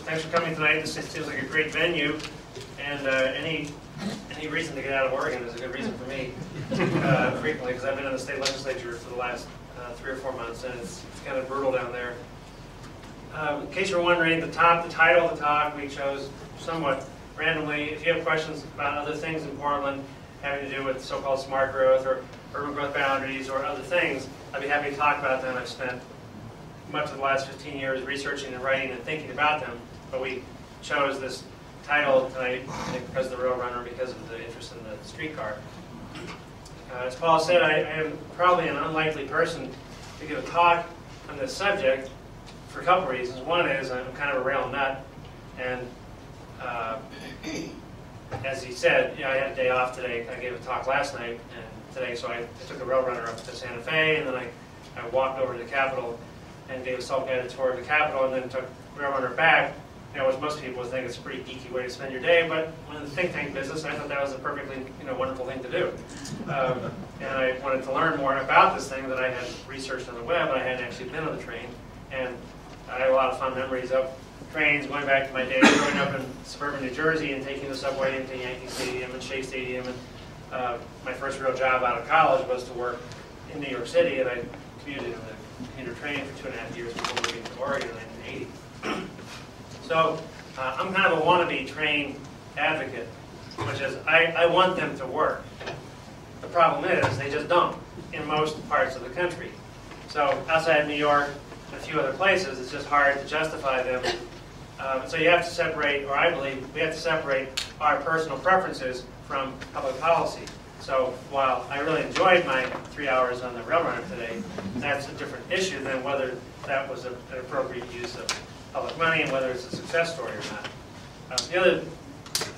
Thanks for coming tonight. This seems like a great venue, and any reason to get out of Oregon is a good reason for me, frequently, because I've been in the state legislature for the last 3 or 4 months, and it's kind of brutal down there. In case you're wondering, the title of the talk we chose somewhat randomly. If you have questions about other things in Portland having to do with so-called smart growth or urban growth boundaries or other things, I'd be happy to talk about them. I've spent much of the last 15 years researching and writing and thinking about them, but we chose this title tonight, I think because of the Rail Runner, because of the interest in the streetcar. As Paul said, I am probably an unlikely person to give a talk on this subject for a couple reasons. One is I'm kind of a rail nut, and as he said, I had a day off today. I gave a talk last night and today, so I took a Rail Runner up to Santa Fe, and then I walked over to the Capitol and gave a self-guided tour of the Capitol, and then took Rail Runner back. Which most people would think it's a pretty geeky way to spend your day, but in the think tank business, I thought that was a perfectly wonderful thing to do. And I wanted to learn more about this thing that I had researched on the web, but I hadn't actually been on the train. And I have a lot of fond memories of trains going back to my days growing up in suburban New Jersey and taking the subway into Yankee Stadium and Shea Stadium. And my first real job out of college was to work in New York City, and I commuted in the commuter train for 2.5 years before moving to Oregon in 1980. So I'm kind of a wannabe train advocate, which is I want them to work. The problem is they just don't in most parts of the country. So outside New York and a few other places, it's just hard to justify them. So you have to separate, or I believe we have to separate our personal preferences from public policy. So while I really enjoyed my 3 hours on the Rail Runner today, that's a different issue than whether that was an appropriate use of public money and whether it's a success story or not. The other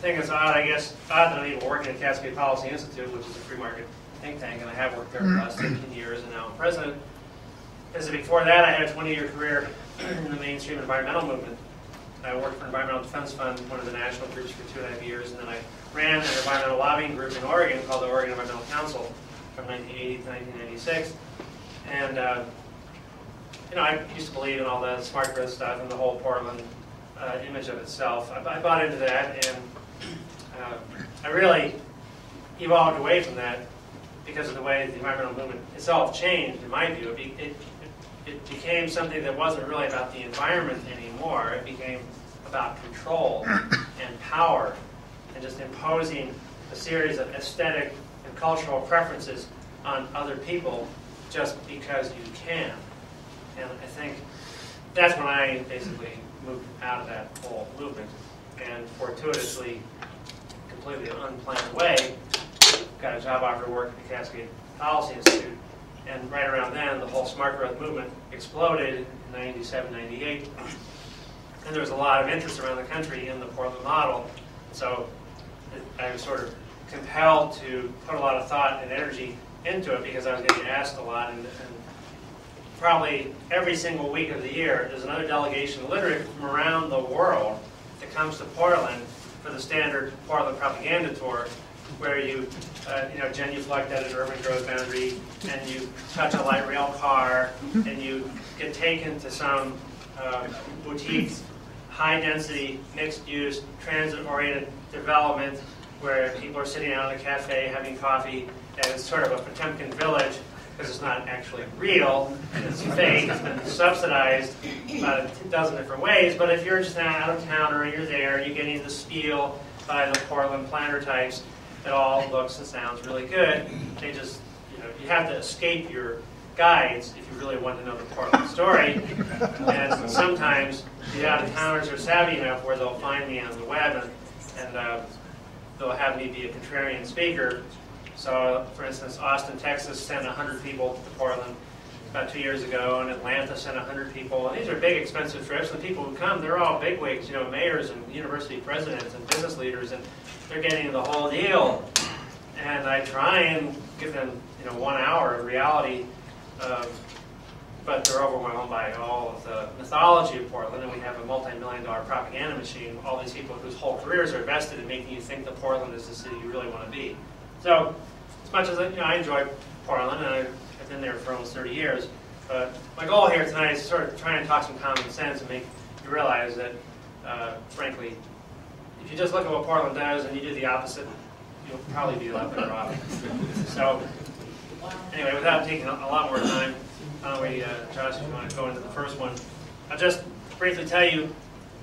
thing that's odd, I guess, odd that I'm even working at Cascade Policy Institute, which is a free market think tank, and I have worked there for the last 13 years, and now I'm president, is that before that I had a 20-year career in the mainstream environmental movement. I worked for Environmental Defense Fund, one of the national groups, for 2.5 years, and then I ran an environmental lobbying group in Oregon called the Oregon Environmental Council from 1980 to 1996. And I used to believe in all the smart growth stuff and the whole Portland image of itself. I bought into that, and I really evolved away from that because of the way the environmental movement itself changed, in my view. It became something that wasn't really about the environment anymore. It became about control and power and just imposing a series of aesthetic and cultural preferences on other people just because you can. And I think that's when I basically moved out of that whole movement and fortuitously, completely unplanned way, got a job offer to work at the Cascade Policy Institute. And right around then, the whole smart growth movement exploded in 97, 98. And there was a lot of interest around the country in the Portland model. So I was sort of compelled to put a lot of thought and energy into it because I was getting asked a lot. And probably every single week of the year, there's another delegation, literally from around the world, that comes to Portland for the standard Portland propaganda tour, where you, genuflect at an urban growth boundary, and you touch a light rail car, and you get taken to some boutique, high-density, mixed-use, transit-oriented development where people are sitting out in a cafe having coffee, and it's sort of a Potemkin village, because it's not actually real, and it's fake, it's been subsidized about a dozen different ways, but if you're just an out-of-towner and you're there, and you're getting the spiel by the Portland planner types, it all looks and sounds really good. They just, you have to escape your guides if you really want to know the Portland story, and sometimes the out-of-towners are savvy enough where they'll find me on the web, and they'll have me be a contrarian speaker. So, for instance, Austin, Texas sent 100 people to Portland about 2 years ago, and Atlanta sent 100 people. And these are big, expensive trips. And the people who come, they're all bigwigs, mayors and university presidents and business leaders, and they're getting the whole deal. And I try and give them, 1 hour of reality, but they're overwhelmed by all of the mythology of Portland, and we have a multi-million-dollar propaganda machine. All these people whose whole careers are vested in making you think that Portland is the city you really want to be. So, as much as I enjoy Portland, and I've been there for almost 30 years, but my goal here tonight is sort of trying to talk some common sense and make you realize that frankly, if you just look at what Portland does and you do the opposite, you'll probably be a lot better off. So, anyway, without taking a lot more time, Josh, if you want to go into the first one, I'll just briefly tell you,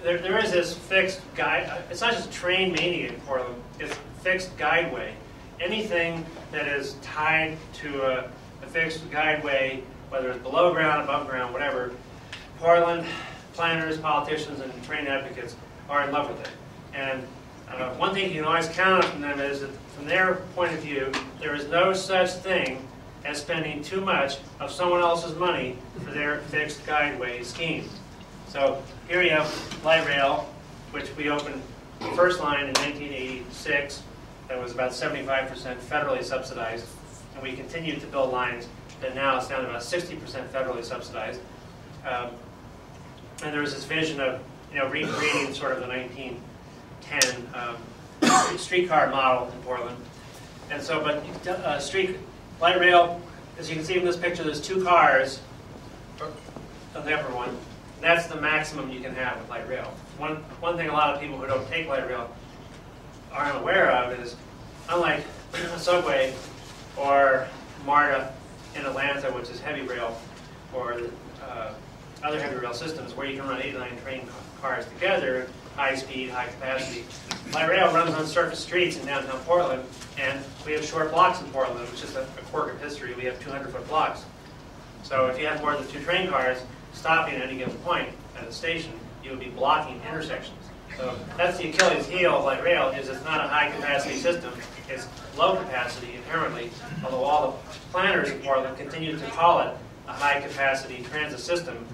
there is this fixed guide. It's not just train mania in Portland, it's fixed guideway. Anything that is tied to a fixed guideway, whether it's below ground, above ground, whatever, Portland planners, politicians, and train advocates are in love with it. And one thing you can always count on from them is that from their point of view, there is no such thing as spending too much of someone else's money for their fixed guideway scheme. So here you have light rail, which we opened the first line in 1986. That was about 75% federally subsidized. And we continued to build lines that now it's down to about 60% federally subsidized. And there was this vision of recreating sort of the 1910 streetcar model in Portland. And so, but light rail, as you can see in this picture, there's 2 cars on the upper one. And that's the maximum you can have with light rail. One thing a lot of people who don't take light rail aren't aware of is, unlike a subway or MARTA in Atlanta, which is heavy rail, or other heavy rail systems where you can run 8 to 9 train cars together, high speed, high capacity. Light rail runs on surface streets in downtown Portland, and we have short blocks in Portland, which is a quirk of history. We have 200-foot blocks. So if you have more than 2 train cars stopping at any given point at a station, you would be blocking intersections. So that's the Achilles heel of light rail, is it's not a high capacity system, it's low capacity inherently, although all the planners in Portland continue to call it a high capacity transit system,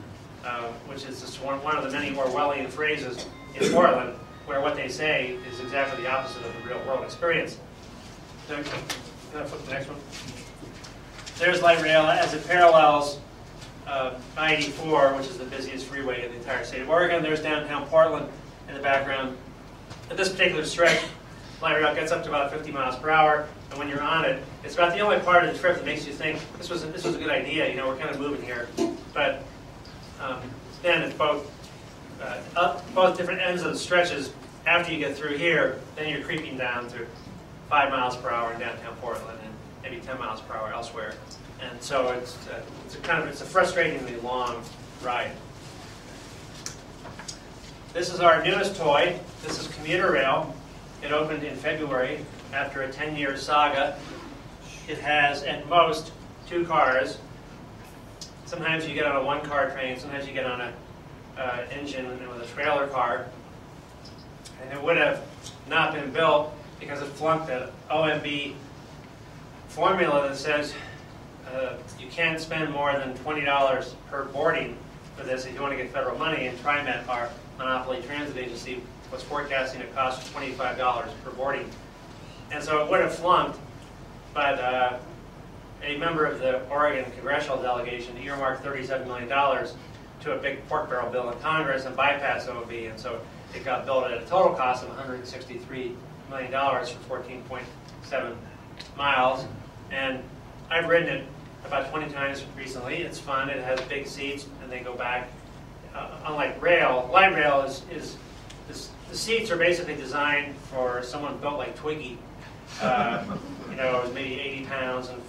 which is just one of the many Orwellian phrases in Portland, where what they say is exactly the opposite of the real world experience. So, can I flip the next one? There's light rail as it parallels I-84, which is the busiest freeway in the entire state of Oregon. There's downtown Portland in the background. At this particular stretch, light rail gets up to about 50 miles per hour, and when you're on it, it's about the only part of the trip that makes you think this was a good idea. We're kind of moving here, but then it's both different ends of the stretches. After you get through here, then you're creeping down to 5 miles per hour in downtown Portland and maybe 10 miles per hour elsewhere. And so it's a frustratingly long ride. This is our newest toy. This is commuter rail. It opened in February after a 10-year saga. It has at most 2 cars. Sometimes you get on a 1-car train. Sometimes you get on an engine with a trailer car. And it would have not been built because it flunked the OMB formula that says you can't spend more than $20 per boarding for this if you want to get federal money. And TriMet, our monopoly transit agency, was forecasting a cost of $25 per boarding. And so it would have flunked, but a member of the Oregon congressional delegation earmarked $37 million to a big pork barrel bill in Congress and bypassed OMB, and so it got built at a total cost of $163 million for 14.7 miles. And I've ridden it about 20 times recently. It's fun. It has big seats, and they go back. Unlike rail, light rail the seats are basically designed for someone built like Twiggy. Maybe 80 pounds and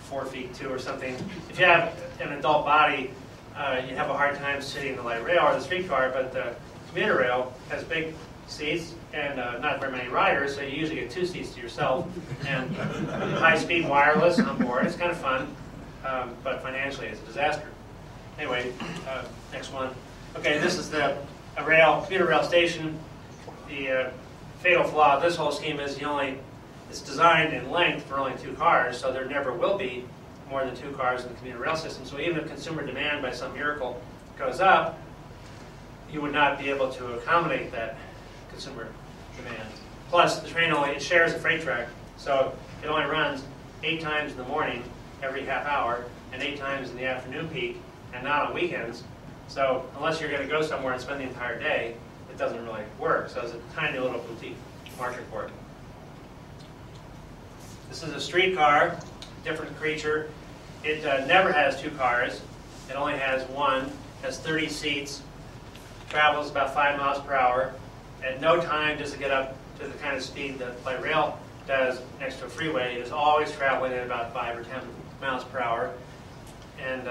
4 feet 2 or something. If you have an adult body, you have a hard time sitting in the light rail or the streetcar, but the commuter rail has big seats and not very many riders, so you usually get 2 seats to yourself, and high-speed wireless on board. It's kind of fun, but financially it's a disaster. Anyway, next one. Okay, this is the commuter rail station. The fatal flaw of this whole scheme is it's designed in length for only 2 cars, so there never will be more than 2 cars in the commuter rail system. So even if consumer demand by some miracle goes up, you would not be able to accommodate that consumer demand. Plus, the train it shares a freight track, so it only runs 8 times in the morning every half hour and 8 times in the afternoon peak, and not on weekends. So unless you're going to go somewhere and spend the entire day, it doesn't really work. So it's a tiny little boutique market for it. This is a streetcar, different creature. It never has 2 cars. It only has 1. Has 30 seats. travels about 5 miles per hour. At no time does it get up to the kind of speed that light rail does next to a freeway. It is always traveling at about 5 or 10 miles per hour. And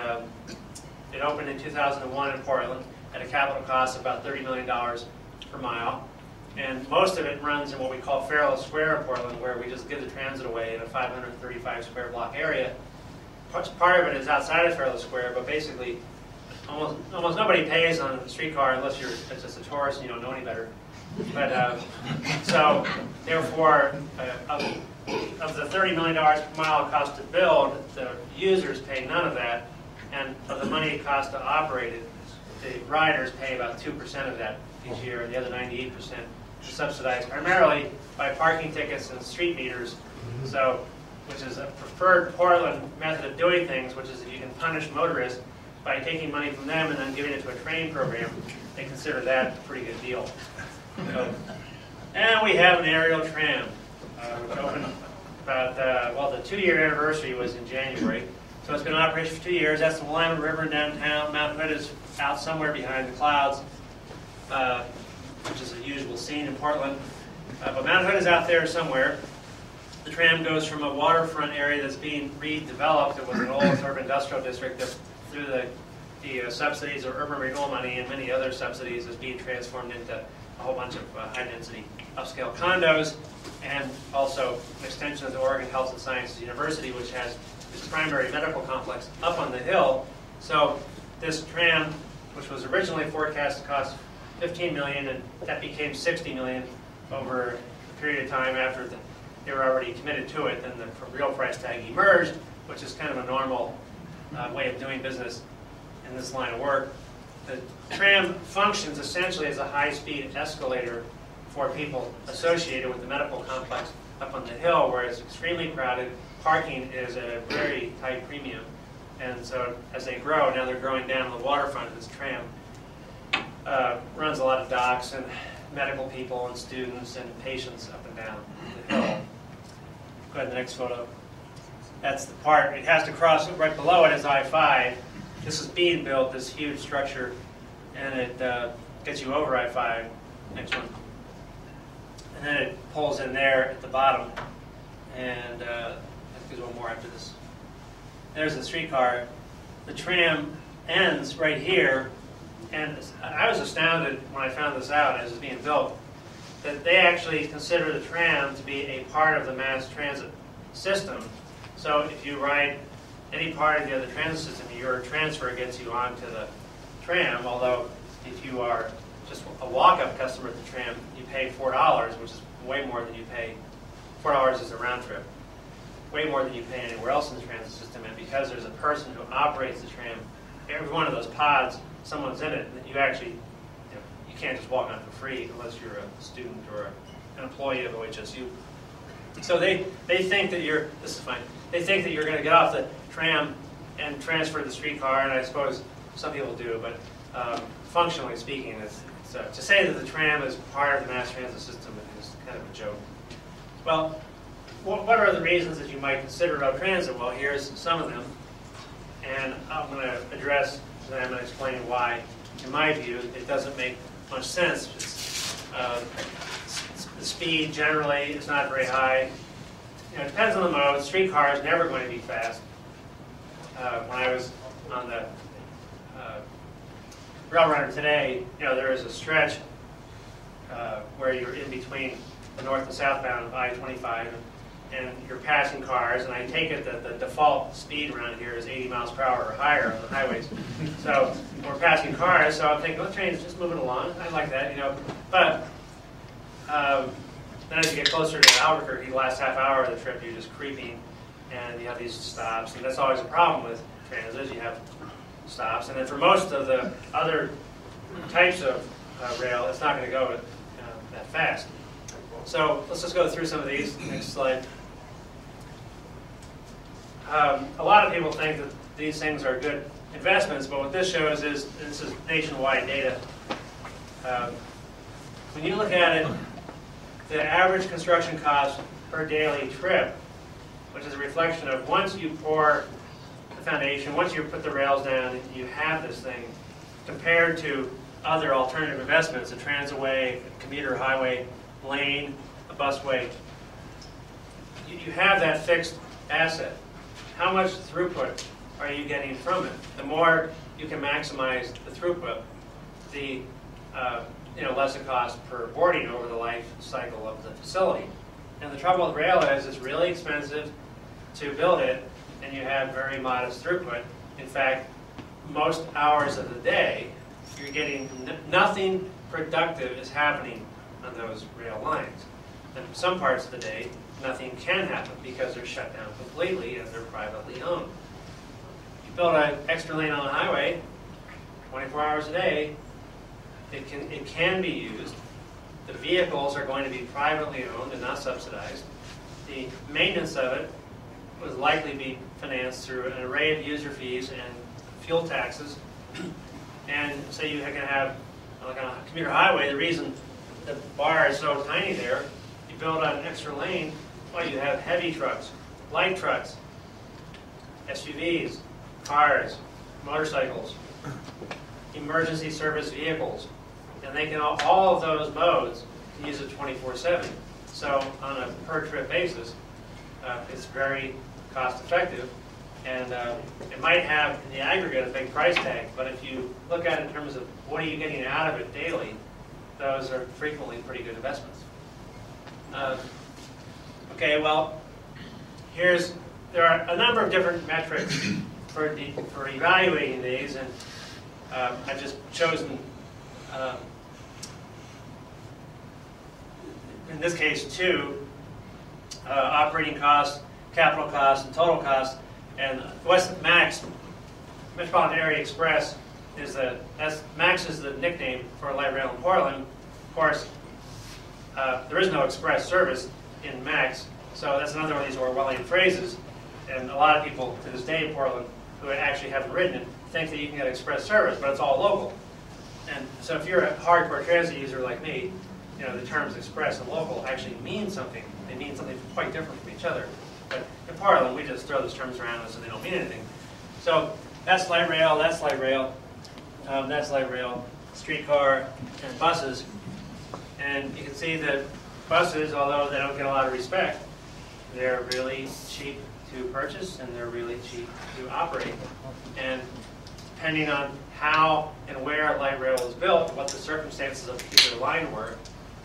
it opened in 2001 in Portland at a capital cost of about $30 million per mile. And most of it runs in what we call Fairless Square in Portland, where we just give the transit away in a 535 square block area. Part of it is outside of Fairless Square, but basically almost nobody pays on a streetcar unless you're just a tourist and you don't know any better. But so therefore, of the $30 million per mile it costs to build, the users pay none of that, and of the money it costs to operate it, the riders pay about 2% of that each year, and the other 98% is subsidized primarily by parking tickets and street meters. So, which is a preferred Portland method of doing things, which is that you can punish motorists by taking money from them and then giving it to a train program. They consider that a pretty good deal. So, and we have an aerial tram, which opened about, well, the 2-year anniversary was in January. So it's been in operation for 2 years. That's the Willamette River in downtown. Mount Hood is out somewhere behind the clouds, which is a usual scene in Portland. But Mount Hood is out there somewhere. The tram goes from a waterfront area that's being redeveloped. It was an old sort of industrial district that, through the subsidies of urban renewal money and many other subsidies, is being transformed into a whole bunch of high-density upscale condos, and also an extension of the Oregon Health and Sciences University, which has its primary medical complex up on the hill. So this tram, which was originally forecast to cost $15 million, and that became $60 million over a period of time after they were already committed to it. Then the real price tag emerged, which is kind of a normal way of doing business in this line of work. The tram functions essentially as a high-speed escalator for people associated with the medical complex up on the hill, where it's extremely crowded. Parking is at a very tight premium. And so as they grow, now they're growing down the waterfront. This tram runs a lot of docks and medical people and students and patients up and down the hill. Go ahead to the next photo. That's the part. It has to cross, right below it is I-5. This is being built, this huge structure, and it gets you over I-5. Next one. And then it pulls in there at the bottom. And I think there's one more after this. There's the streetcar. The tram ends right here. And I was astounded when I found this out as it was being built, that they actually consider the tram to be a part of the mass transit system. So if you ride any part of the other transit system, your transfer gets you onto the tram, although if you are just a walk-up customer at the tram, you pay $4, which is way more than you pay. $4 is a round trip. Way more than you pay anywhere else in the transit system. And because there's a person who operates the tram, every one of those pods, someone's in it, and you actually, you can't just walk on for free unless you're a student or an employee of OHSU. So they think that this is fine, they think that you're going to get off the tram and transfer to the streetcar, and I suppose some people do, but functionally speaking, to say that the tram is part of the mass transit system is kind of a joke. Well, what are the reasons that you might consider about transit? Well, here's some of them, and I'm going to address them and explain why, in my view, it doesn't make much sense. The speed generally is not very high. It depends on the mode. Streetcar is never going to be fast. When I was on the rail runner today, there is a stretch where you're in between the north and southbound of I-25, and you're passing cars, and I take it that the default speed around here is 80 miles per hour or higher on the highways. So we're passing cars, so I'm thinking, well, the train's just moving along. I like that, But then as you get closer to Albuquerque, the last half hour of the trip, you're just creeping, and you have these stops, and that's always a problem with transit. You have stops, and then for most of the other types of rail, it's not going to go that fast. So let's just go through some of these. Next slide. A lot of people think that these things are good investments, but what this shows is, this is nationwide data. When you look at it, the average construction cost per daily trip, which is a reflection of once you pour the foundation, once you put the rails down, you have this thing, compared to other alternative investments, a transitway, a commuter highway, lane, a busway, you have that fixed asset. How much throughput are you getting from it? The more you can maximize the throughput, the less it costs per boarding over the life cycle of the facility. And the trouble with rail is it's really expensive to build it, and you have very modest throughput. In fact, most hours of the day, you're getting nothing productive is happening on those rail lines. And some parts of the day, nothing can happen because they're shut down completely and they're privately owned. You build an extra lane on the highway, 24 hours a day, it can be used. The vehicles are going to be privately owned and not subsidized. The maintenance of it would likely be financed through an array of user fees and fuel taxes. And so you can have, like on a commuter highway, the reason the bar is so tiny there, you build an extra lane, well, you have heavy trucks, light trucks, SUVs, cars, motorcycles, emergency service vehicles, and they can all of those modes can use it 24/7. So on a per trip basis, it's very cost effective, and it might have in the aggregate a big price tag. But if you look at it in terms of what are you getting out of it daily, those are frequently pretty good investments. Okay, well, there are a number of different metrics for evaluating these, and I've just chosen, in this case, two: operating costs, capital costs, and total costs. And West Max Metropolitan Area Express Max is the nickname for light rail in Portland. Of course, there is no express service in Max, so that's another one of these Orwellian phrases. And a lot of people to this day in Portland who actually haven't ridden it think that you can get express service, but it's all local. And so if you're a hardcore transit user like me, the terms express and local actually mean something. They mean something quite different from each other. But in Portland, we just throw those terms around and so they don't mean anything. So that's light rail, that's light rail, streetcar, and buses. And you can see that buses, although they don't get a lot of respect, they're really cheap to purchase and they're really cheap to operate. And depending on how and where light rail is built, what the circumstances of a particular line were,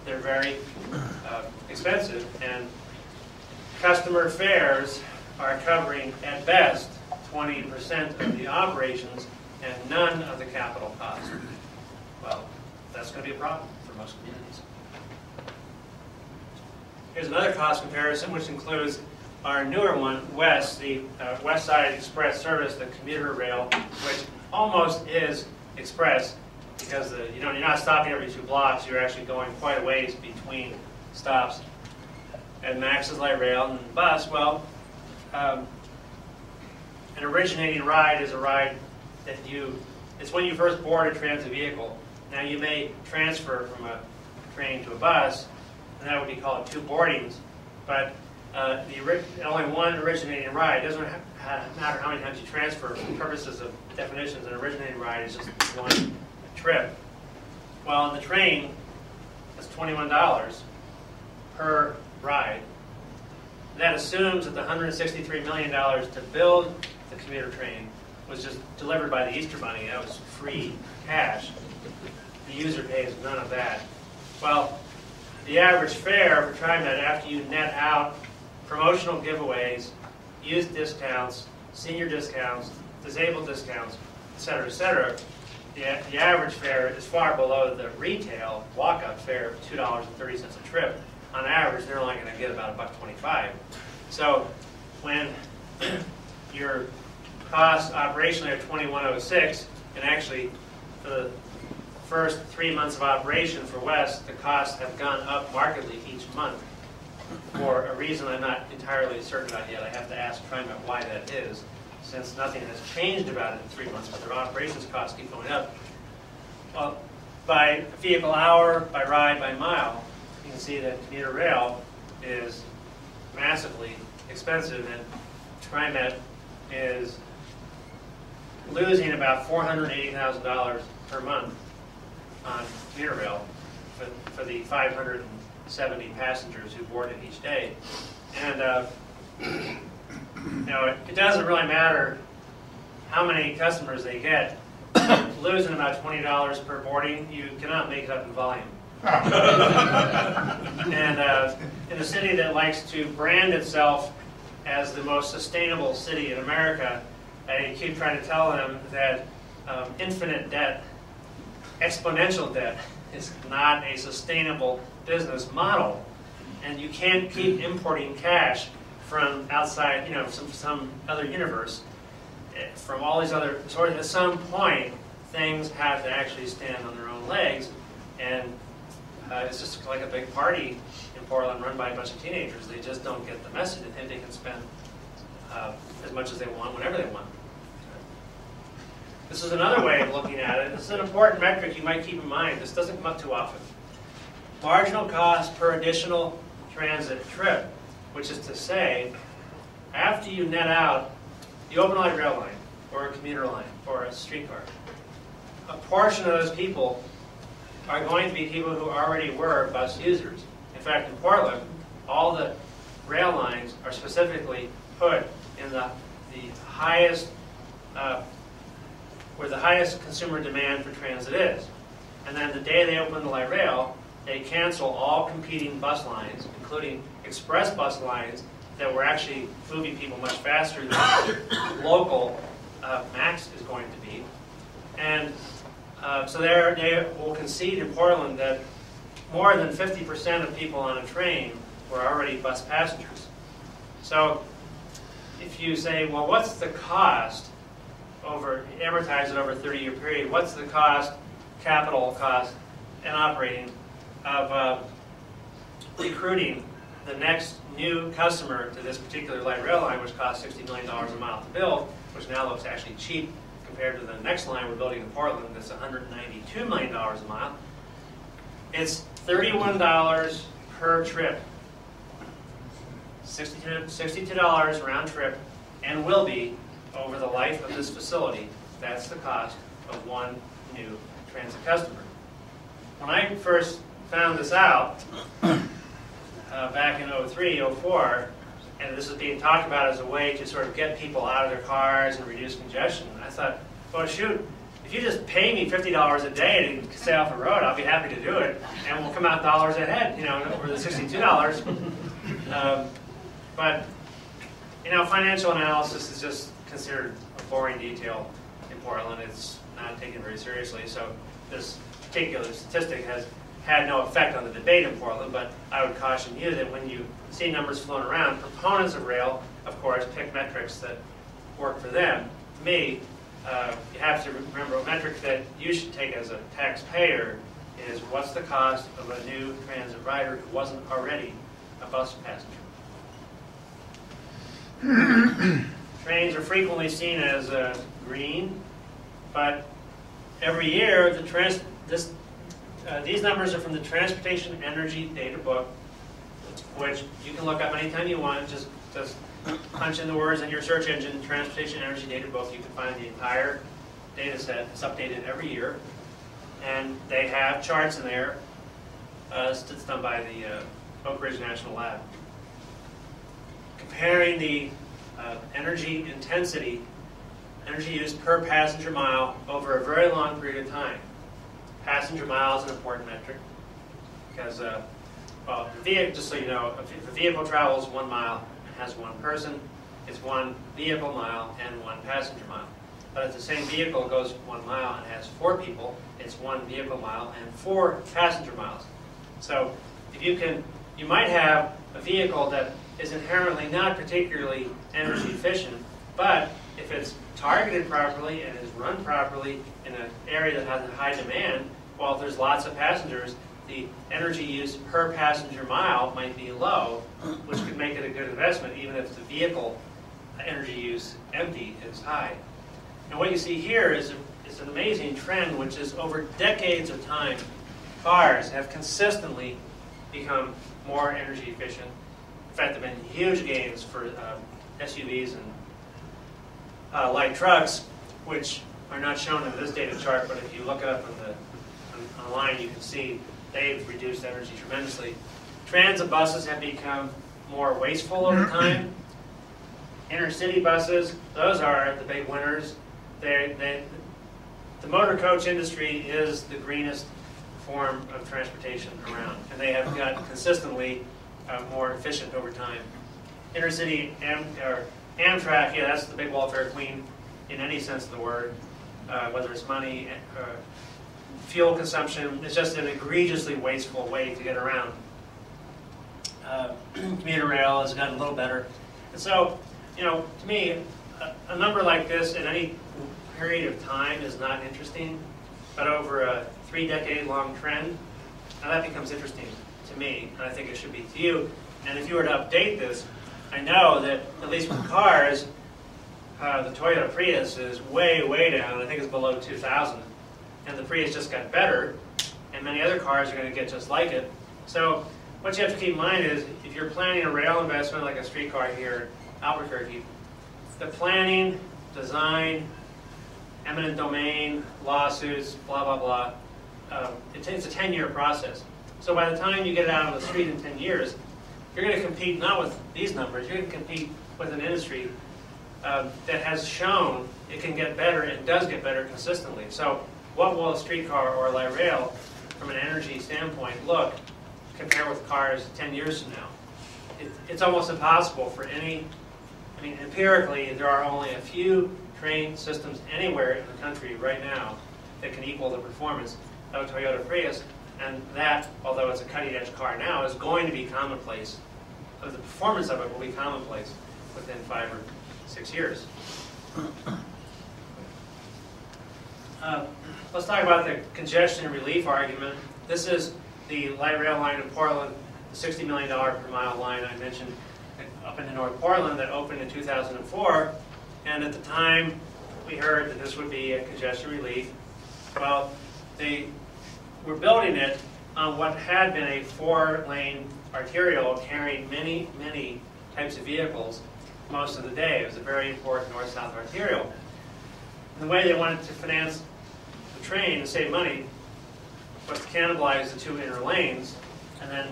they're very expensive. And customer fares are covering, at best, 20% of the operations and none of the capital costs. Well, that's going to be a problem for most communities. Here's another cost comparison, which includes our newer one, West, the West Side Express service, the commuter rail, which almost is express because you're not stopping every 2 blocks. You're actually going quite a ways between stops. And Max is light rail and bus. Well, an originating ride is a ride that it's when you first board a transit vehicle. Now you may transfer from a train to a bus, and that would be called 2 boardings, but only one originating ride. It doesn't matter how many times you transfer. For purposes of definitions, an originating ride is just one trip. Well, on the train, it's $21 per ride. That assumes that the $163 million to build the commuter train was just delivered by the Easter Bunny. That was free cash. The user pays none of that. Well, the average fare for TriMet, after you net out promotional giveaways, youth discounts, senior discounts, disabled discounts, et cetera, the average fare is far below the retail walk-up fare of $2.30 a trip. On average, they're only going to get about $1.25. So when your costs operationally are $21.06, and actually for the first 3 months of operation for West, the costs have gone up markedly each month for a reason I'm not entirely certain about yet. I have to ask TriMet why that is, since nothing has changed about it in 3 months, but their operations costs keep going up. Well, by vehicle hour, by ride, by mile, you can see that commuter rail is massively expensive, and TriMet is losing about $480,000 per month on commuter rail for the 570 passengers who board it each day. And it doesn't really matter how many customers they get. Losing about $20 per boarding, you cannot make it up in volume. And in a city that likes to brand itself as the most sustainable city in America, I keep trying to tell them that infinite debt, exponential debt, is not a sustainable business model. And you can't keep importing cash from outside, from some other universe, from all these other sources. At some point, things have to actually stand on their own legs. And it's just like a big party in Portland run by a bunch of teenagers. They just don't get the message. They think they can spend as much as they want, whenever they want. This is another way of looking at it. This is an important metric you might keep in mind. This doesn't come up too often. Marginal cost per additional transit trip, which is to say, after you net out the open light rail line, or a commuter line, or a streetcar, a portion of those people are going to be people who already were bus users. In fact, in Portland, all the rail lines are specifically put in the highest, where the highest consumer demand for transit is. And then the day they open the light rail, they cancel all competing bus lines, including express bus lines that were actually moving people much faster than local max is going to be. And so they will concede in Portland that more than 50% of people on a train were already bus passengers. So if you say, well, what's the cost amortize it over a 30-year period, what's the cost, capital cost, and operating of recruiting the next new customer to this particular light rail line, which costs $60 million a mile to build, which now looks actually cheap compared to the next line we're building in Portland that's $192 million a mile. It's $31 per trip. $62 round trip, and will be over the life of this facility. That's the cost of one new transit customer. When I first found this out back in 03, 04, and this was being talked about as a way to sort of get people out of their cars and reduce congestion, I thought, well, shoot, if you just pay me $50 a day to stay off the road, I'll be happy to do it, and we'll come out dollars ahead, over the $62. But financial analysis is just considered a boring detail in Portland. It's not taken very seriously. So this particular statistic has had no effect on the debate in Portland, but I would caution you that when you see numbers flown around, proponents of rail, of course, pick metrics that work for them. To me, you have to remember a metric that you should take as a taxpayer is what's the cost of a new transit rider who wasn't already a bus passenger. Trains are frequently seen as green, but every year these numbers are from the Transportation Energy Data Book, which you can look up anytime you want. Just punch in the words in your search engine, Transportation Energy Data Book. You can find the entire data set. It's updated every year, and they have charts in there. It's done by the Oak Ridge National Lab, comparing the energy intensity, energy use per passenger mile over a very long period of time. Passenger mile is an important metric because, just so you know, if a vehicle travels 1 mile and has one person, it's 1 vehicle mile and 1 passenger mile. But if the same vehicle goes 1 mile and has 4 people, it's 1 vehicle mile and 4 passenger miles. So if you might have a vehicle that is inherently not particularly energy efficient, but if it's targeted properly and is run properly in an area that has a high demand, well, if there's lots of passengers, the energy use per passenger mile might be low, which could make it a good investment even if the vehicle energy use empty is high. And what you see here is an amazing trend, which is over decades of time, cars have consistently become more energy efficient. In fact, there have been huge gains for SUVs and light trucks, which are not shown in this data chart, but if you look it up on online, you can see they've reduced energy tremendously. Transit buses have become more wasteful over time. Inner city buses, those are the big winners. The motor coach industry is the greenest form of transportation around, and they have gotten consistently more efficient over time. Inner city Amtrak, yeah, that's the big welfare queen in any sense of the word, whether it's money, fuel consumption. It's just an egregiously wasteful way to get around. Commuter rail has gotten a little better. And so, to me, a number like this in any period of time is not interesting, but over a 3-decade-long trend, now that becomes interesting to me, and I think it should be to you. And if you were to update this, I know that, at least with cars, the Toyota Prius is way, way down. I think it's below 2,000. And the Prius just got better, and many other cars are going to get just like it. So what you have to keep in mind is, if you're planning a rail investment like a streetcar here in Albuquerque, the planning, design, eminent domain, lawsuits, blah, blah, blah, it's a 10-year process. So by the time you get it out on the street in 10 years, you're going to compete not with these numbers, you're going to compete with an industry that has shown it can get better and does get better consistently. So what will a streetcar or a light rail, from an energy standpoint, look compared with cars 10 years from now? It's almost impossible for any, empirically, there are only a few train systems anywhere in the country right now that can equal the performance of a Toyota Prius, and that, although it's a cutting-edge car now, is going to be commonplace. So the performance of it will be commonplace within 5 or 6 years. Let's talk about the congestion relief argument. This is the light rail line in Portland, the $60 million per mile line I mentioned up into North Portland that opened in 2004. And at the time, we heard that this would be a congestion relief. Well, they were building it on what had been a 4-lane arterial carrying many, many types of vehicles most of the day. It was a very important north-south arterial. And the way they wanted to finance the train and save money was to cannibalize the 2 inner lanes, and then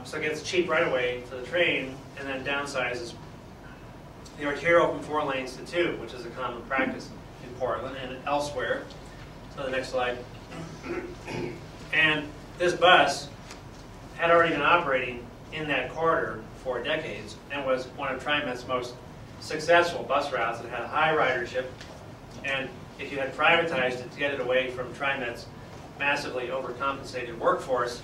so it gets cheap right away for the train, and then downsizes the arterial from 4 lanes to 2, which is a common practice in Portland and elsewhere. So the next slide. And this bus had already been operating in that corridor for decades and was one of TriMet's most successful bus routes. It had high ridership, and if you had privatized it to get it away from TriMet's massively overcompensated workforce,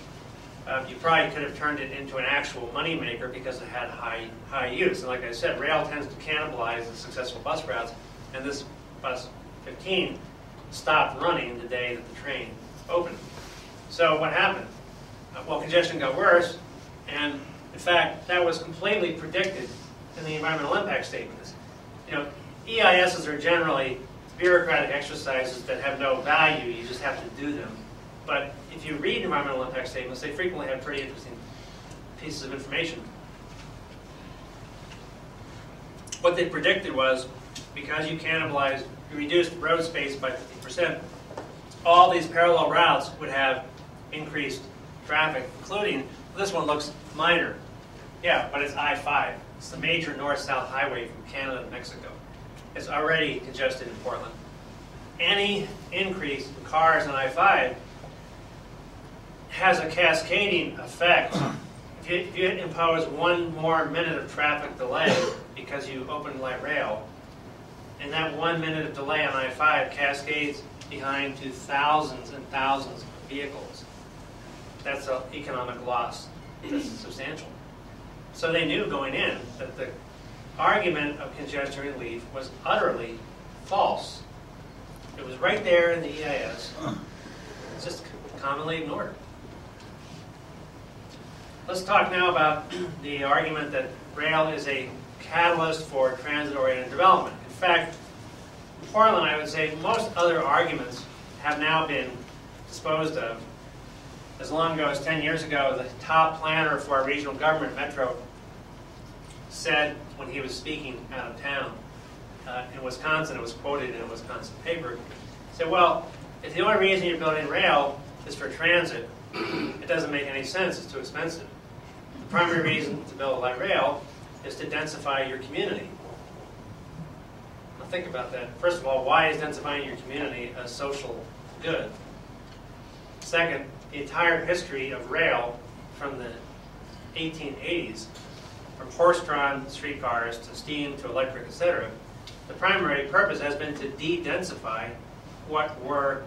you probably could have turned it into an actual moneymaker because it had high use. And like I said, rail tends to cannibalize the successful bus routes, and this bus 15 stopped running the day that the train opened. So what happened? Well, congestion got worse, and in fact, that was completely predicted in the environmental impact statements. EISs are generally bureaucratic exercises that have no value, you just have to do them. But if you read environmental impact statements, they frequently have pretty interesting pieces of information. What they predicted was, because you reduced road space by 50%, all these parallel routes would have increased traffic, including, this one looks minor. Yeah, but it's I-5. It's the major north-south highway from Canada to Mexico. It's already congested in Portland. Any increase in cars on I-5 has a cascading effect. If you impose 1 more minute of traffic delay because you open light rail, and that 1 minute of delay on I-5 cascades behind to thousands and thousands of vehicles. That's an economic loss that's substantial. So they knew going in that the argument of congestion relief was utterly false. It was right there in the EIS. It's just commonly ignored. Let's talk now about the argument that rail is a catalyst for transit-oriented development. In fact, in Portland, I would say most other arguments have now been disposed of. As long ago as 10 years ago, the top planner for our regional government, Metro, said when he was speaking out of town in Wisconsin, it was quoted in a Wisconsin paper, he said, well, if the only reason you're building rail is for transit, it doesn't make any sense. It's too expensive. The primary reason to build a light rail is to densify your community. Now think about that. First of all, why is densifying your community a social good? Second, the entire history of rail from the 1880s, from horse-drawn streetcars to steam to electric, etc., the primary purpose has been to de-densify what were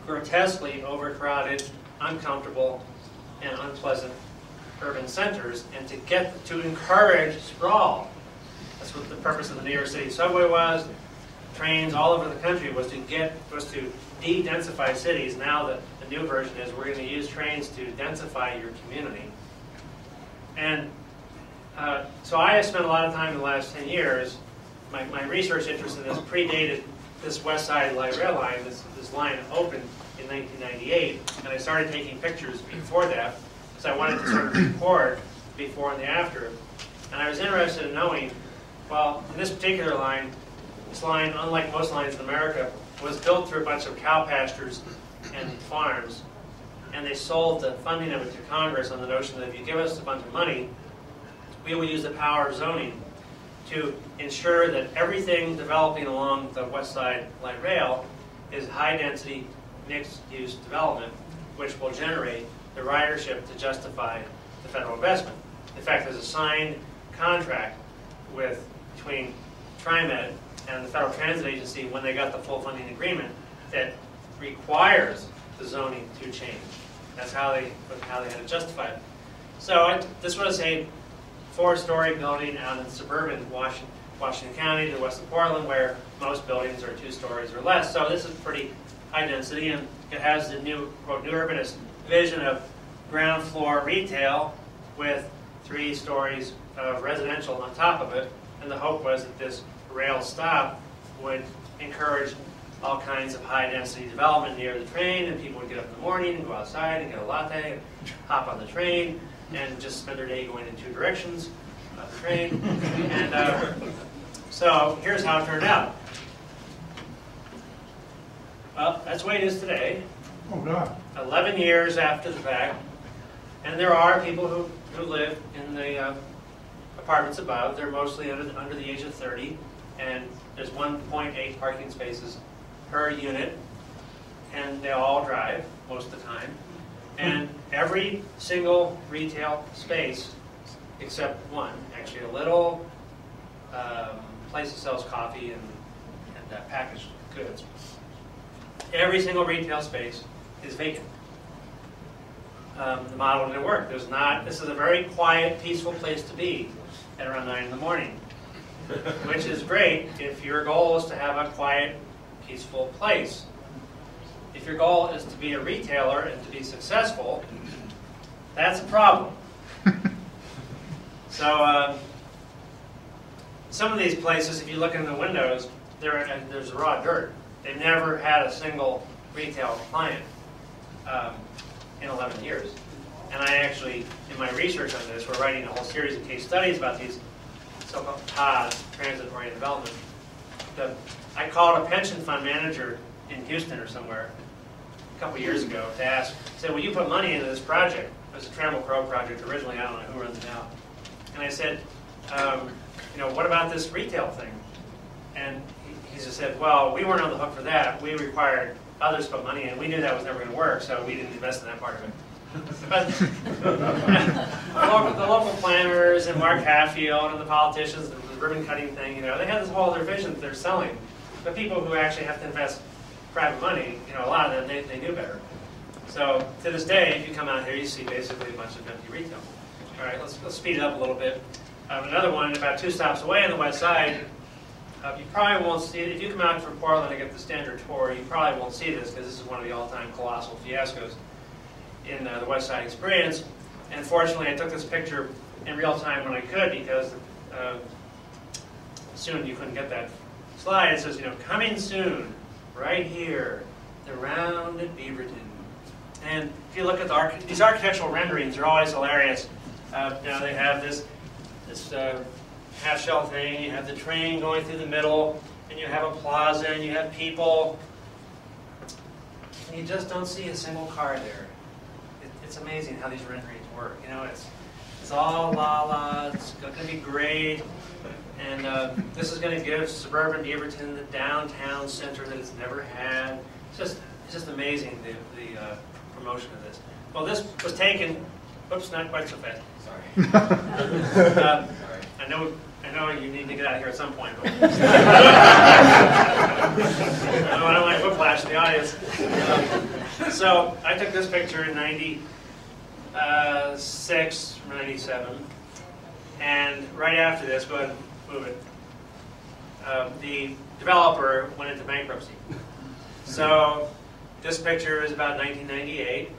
grotesquely overcrowded, uncomfortable, and unpleasant urban centers, and to encourage sprawl. That's what the purpose of the New York City subway was. Trains all over the country was to de-densify cities. Now the new version is we're going to use trains to densify your community. And so I have spent a lot of time in the last 10 years. My research interest in this predated this West Side Light Rail line. This line opened in 1998, and I started taking pictures before that because I wanted to sort of record before and the after. And I was interested in knowing, well, in this particular line, this line, unlike most lines in America, was built through a bunch of cow pastures and farms, and they sold the funding of it to Congress on the notion that if you give us a bunch of money, we will use the power of zoning to ensure that everything developing along the West Side Light Rail is high-density, mixed-use development, which will generate the ridership to justify the federal investment. In fact, there's a signed contract between TriMet and the Federal Transit Agency when they got the full funding agreement that requires the zoning to change. That's how they had to justify it. So this was a 4-story building out in suburban Washington County to west of Portland, where most buildings are 2 stories or less. So this is pretty high density, and it has the new, quote, new urbanist vision of ground floor retail with 3 stories of residential on top of it. And the hope was that this rail stop would encourage all kinds of high-density development near the train, and people would get up in the morning and go outside and get a latte and hop on the train and just spend their day going in 2 directions of the train. And so here's how it turned out. Well, that's the way it is today. Oh, God. 11 years after the fact. And there are people who live in the apartments above. They're mostly under the age of 30. And there's 1.8 parking spaces per unit. And they all drive most of the time. And every single retail space, except one, actually a little place that sells coffee and packaged goods, every single retail space is vacant. The model didn't work. This is a very quiet, peaceful place to be at around 9 in the morning, which is great if your goal is to have a quiet, peaceful place. If your goal is to be a retailer and to be successful, that's a problem. So some of these places, if you look in the windows, there's raw dirt. They've never had a single retail client in 11 years. And I actually, in my research on this, we're writing a whole series of case studies about these so-called TODs, transit-oriented development. I called a pension fund manager in Houston or somewhere a couple years ago to ask, said, will you put money into this project? It was a Trammell Crow project originally, I don't know who runs it now. And I said, what about this retail thing? And he just said, well, we weren't on the hook for that. We required others to put money in. We knew that was never going to work, so we didn't invest in that part of it. But the local planners and Mark Hatfield and the politicians, the ribbon cutting thing, they had this whole other vision that they're selling. But people who actually have to invest private money, a lot of them, they knew better. So to this day, if you come out here, you see basically a bunch of empty retail. All right, let's speed it up a little bit. Another one about 2 stops away on the west side. You probably won't see it. If you come out from Portland and get the standard tour, you probably won't see this because this is one of the all-time colossal fiascos in the West Side experience. And fortunately, I took this picture in real time when I could because soon you couldn't get that slide. It says, coming soon, right here, the round at Beaverton. And if you look at these architectural renderings, they're always hilarious. They have this half-shell thing, you have the train going through the middle, and you have a plaza, and you have people. and you just don't see a single car there. It's amazing how these renderings work. You know, it's all la-la, it's going to be great, and this is going to give suburban Beaverton the downtown center that it's never had. It's just amazing, the promotion of this. Well, this was taken, oops, not quite so fast, sorry. I know you need to get out of here at some point, but I don't like whiplash in the audience. So I took this picture in 96 or 97, and right after this, go ahead and move it, the developer went into bankruptcy. So this picture is about 1998,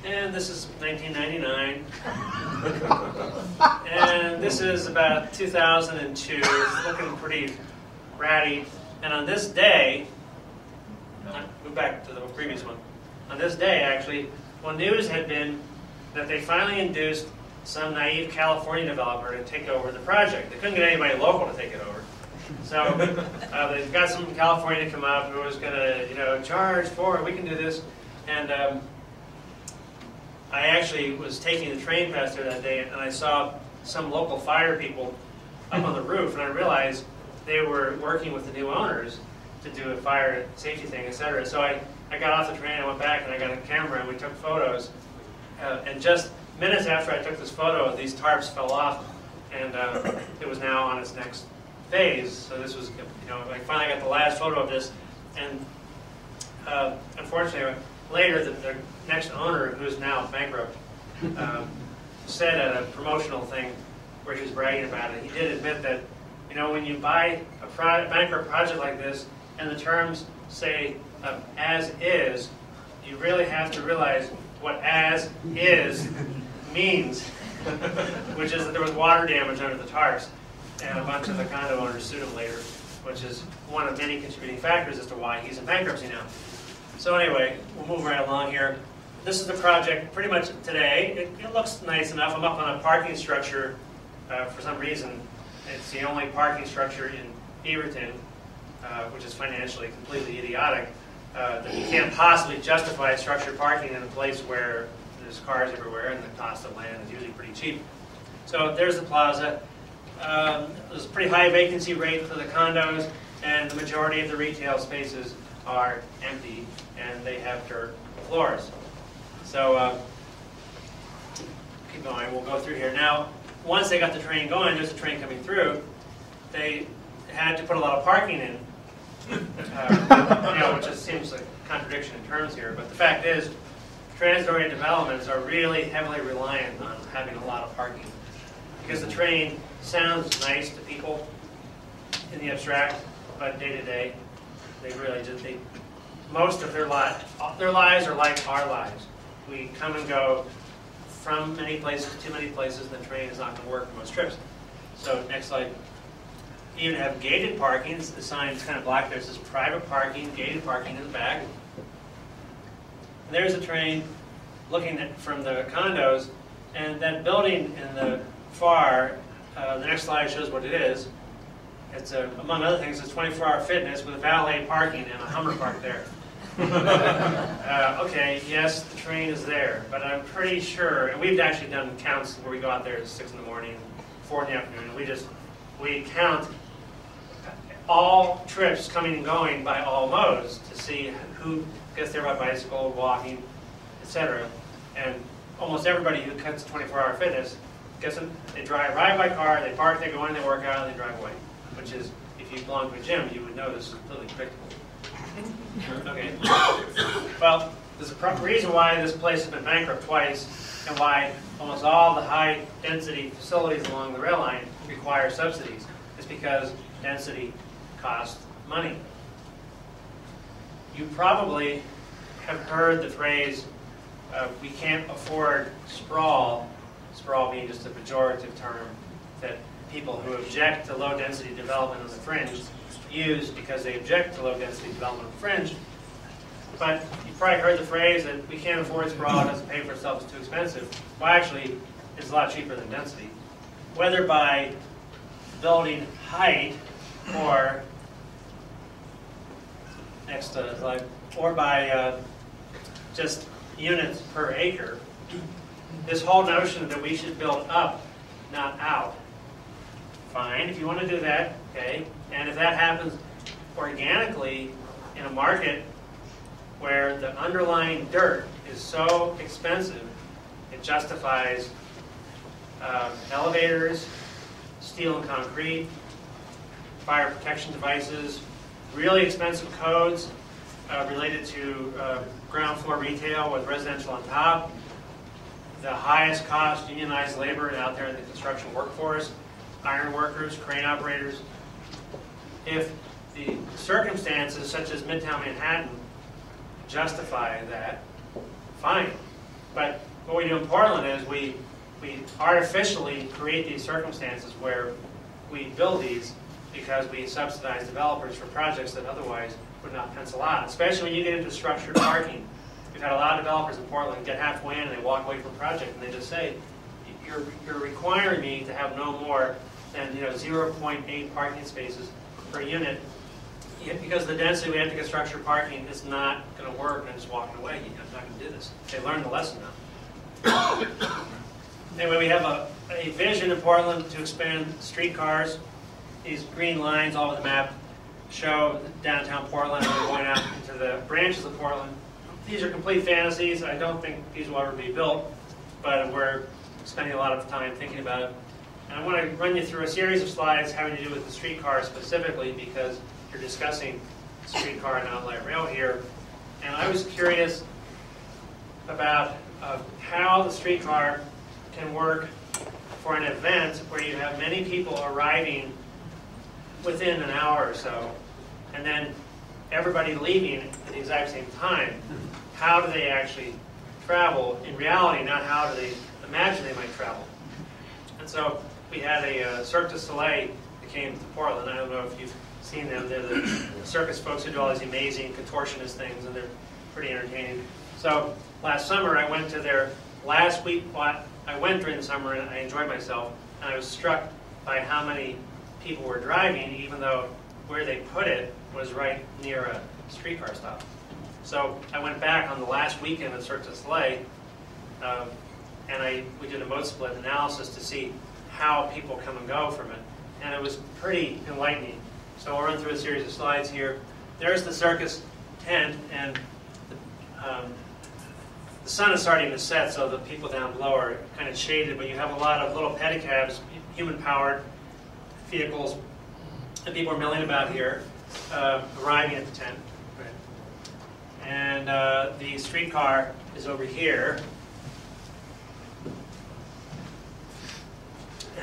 and this is 1999, and this is about 2002. It's looking pretty ratty. And on this day, move back to the previous one. On this day, actually, well, news had been that they finally induced some naive California developer to take over the project. They couldn't get anybody local to take it over. So they got some from California to come up who was going to, you know, charge for it. We can do this. And I actually was taking the train past there that day, and I saw some local fire people up on the roof, and I realized they were working with the new owners to do a fire safety thing, etc. So I got off the train, I went back, and I got a camera, and we took photos. And just minutes after I took this photo, these tarps fell off, and it was now on its next phase. So this was, you know, I finally got the last photo of this, and unfortunately, later the next owner, who is now bankrupt, said at a promotional thing where he was bragging about it, he did admit that, you know, when you buy a bankrupt project like this, and the terms say as is, you really have to realize what as is means, which is that there was water damage under the tarps, and a bunch of the condo owners sued him later, which is one of many contributing factors as to why he's in bankruptcy now. So anyway, we'll move right along here. This is the project pretty much today. It looks nice enough. I'm up on a parking structure for some reason. It's the only parking structure in Beaverton, which is financially completely idiotic. That you can't possibly justify structured parking in a place where there's cars everywhere and the cost of land is usually pretty cheap. So there's the plaza. There's a pretty high vacancy rate for the condos, and the majority of the retail spaces are empty, and they have dirt floors. So keep going, we'll go through here. Now, once they got the train going, there's a train coming through, they had to put a lot of parking in, you know, which just seems like a contradiction in terms here, but the fact is, transit-oriented developments are really heavily reliant on having a lot of parking, because the train sounds nice to people in the abstract, but day to day, they really just, most of their lives are like our lives. We come and go from many places to many places, and the train is not going to work for most trips. So next slide. You even have gated parking. The sign is kind of black there. It says private parking, gated parking in the back. And there's a train looking at, from the condos, and that building in the far, the next slide shows what it is. It's, among other things, it's 24-hour fitness with valet parking and a Hummer parked there. Okay, yes, the train is there, but I'm pretty sure, and we've actually done counts where we go out there at 6 in the morning, 4 in the afternoon, and we count all trips coming and going by all modes to see who gets there by bicycle, walking, etc. And almost everybody who cuts 24-hour fitness gets them, they ride by car, they park, they go in, they work out, and they drive away. Which is, if you belong to a gym, you would know this is completely predictable. Okay. Well, there's a reason why this place has been bankrupt twice, and why almost all the high-density facilities along the rail line require subsidies. It's because density costs money. You probably have heard the phrase, we can't afford sprawl, sprawl being just a pejorative term that people who object to low-density development on the fringe use because they object to low-density development on the fringe. But you've probably heard the phrase that we can't afford sprawl, it doesn't pay for itself, it's too expensive. Well, actually, it's a lot cheaper than density. Whether by building height or, next slide, or by just units per acre. This whole notion that we should build up, not out. Fine, if you want to do that, okay. And if that happens organically in a market where the underlying dirt is so expensive, it justifies elevators, steel and concrete, fire protection devices, really expensive codes related to ground floor retail with residential on top, the highest cost unionized labor out there in the construction workforce, iron workers, crane operators. If the circumstances such as Midtown Manhattan justify that, fine. But what we do in Portland is we artificially create these circumstances where we build these because we subsidize developers for projects that otherwise would not pencil out, especially when you get into structured parking. We've had a lot of developers in Portland get halfway in and they walk away from a project and they just say, you're requiring me to have no more than 0.8 parking spaces per unit, because the density we have to get structured parking is not going to work, and I'm just walking away. I'm not going to do this. They learned the lesson now. Anyway, we have a vision in Portland to expand streetcars. These green lines all over the map show downtown Portland, and we're going out into the branches of Portland. These are complete fantasies. I don't think these will ever be built, but we're spending a lot of time thinking about it. And I want to run you through a series of slides having to do with the streetcar specifically, because you're discussing streetcar and outlet rail here. And I was curious about how the streetcar can work for an event where you have many people arriving within an hour or so, and then everybody leaving at the exact same time. How do they actually travel in reality, not how do they imagine they might travel? And so we had a Cirque du Soleil that came to Portland. I don't know if you've seen them. They're the circus folks who do all these amazing contortionist things, and they're pretty entertaining. So last summer I went to their last week. I went during the summer and I enjoyed myself, and I was struck by how many people were driving, even though where they put it was right near a streetcar stop. So I went back on the last weekend at Cirque du Soleil, and we did a mode split analysis to see how people come and go from it, and it was pretty enlightening. So we'll run through a series of slides here. There's the circus tent, and the sun is starting to set, so the people down below are kind of shaded, but you have a lot of little pedicabs, human-powered vehicles, and people are milling about here, arriving at the tent. And the streetcar is over here.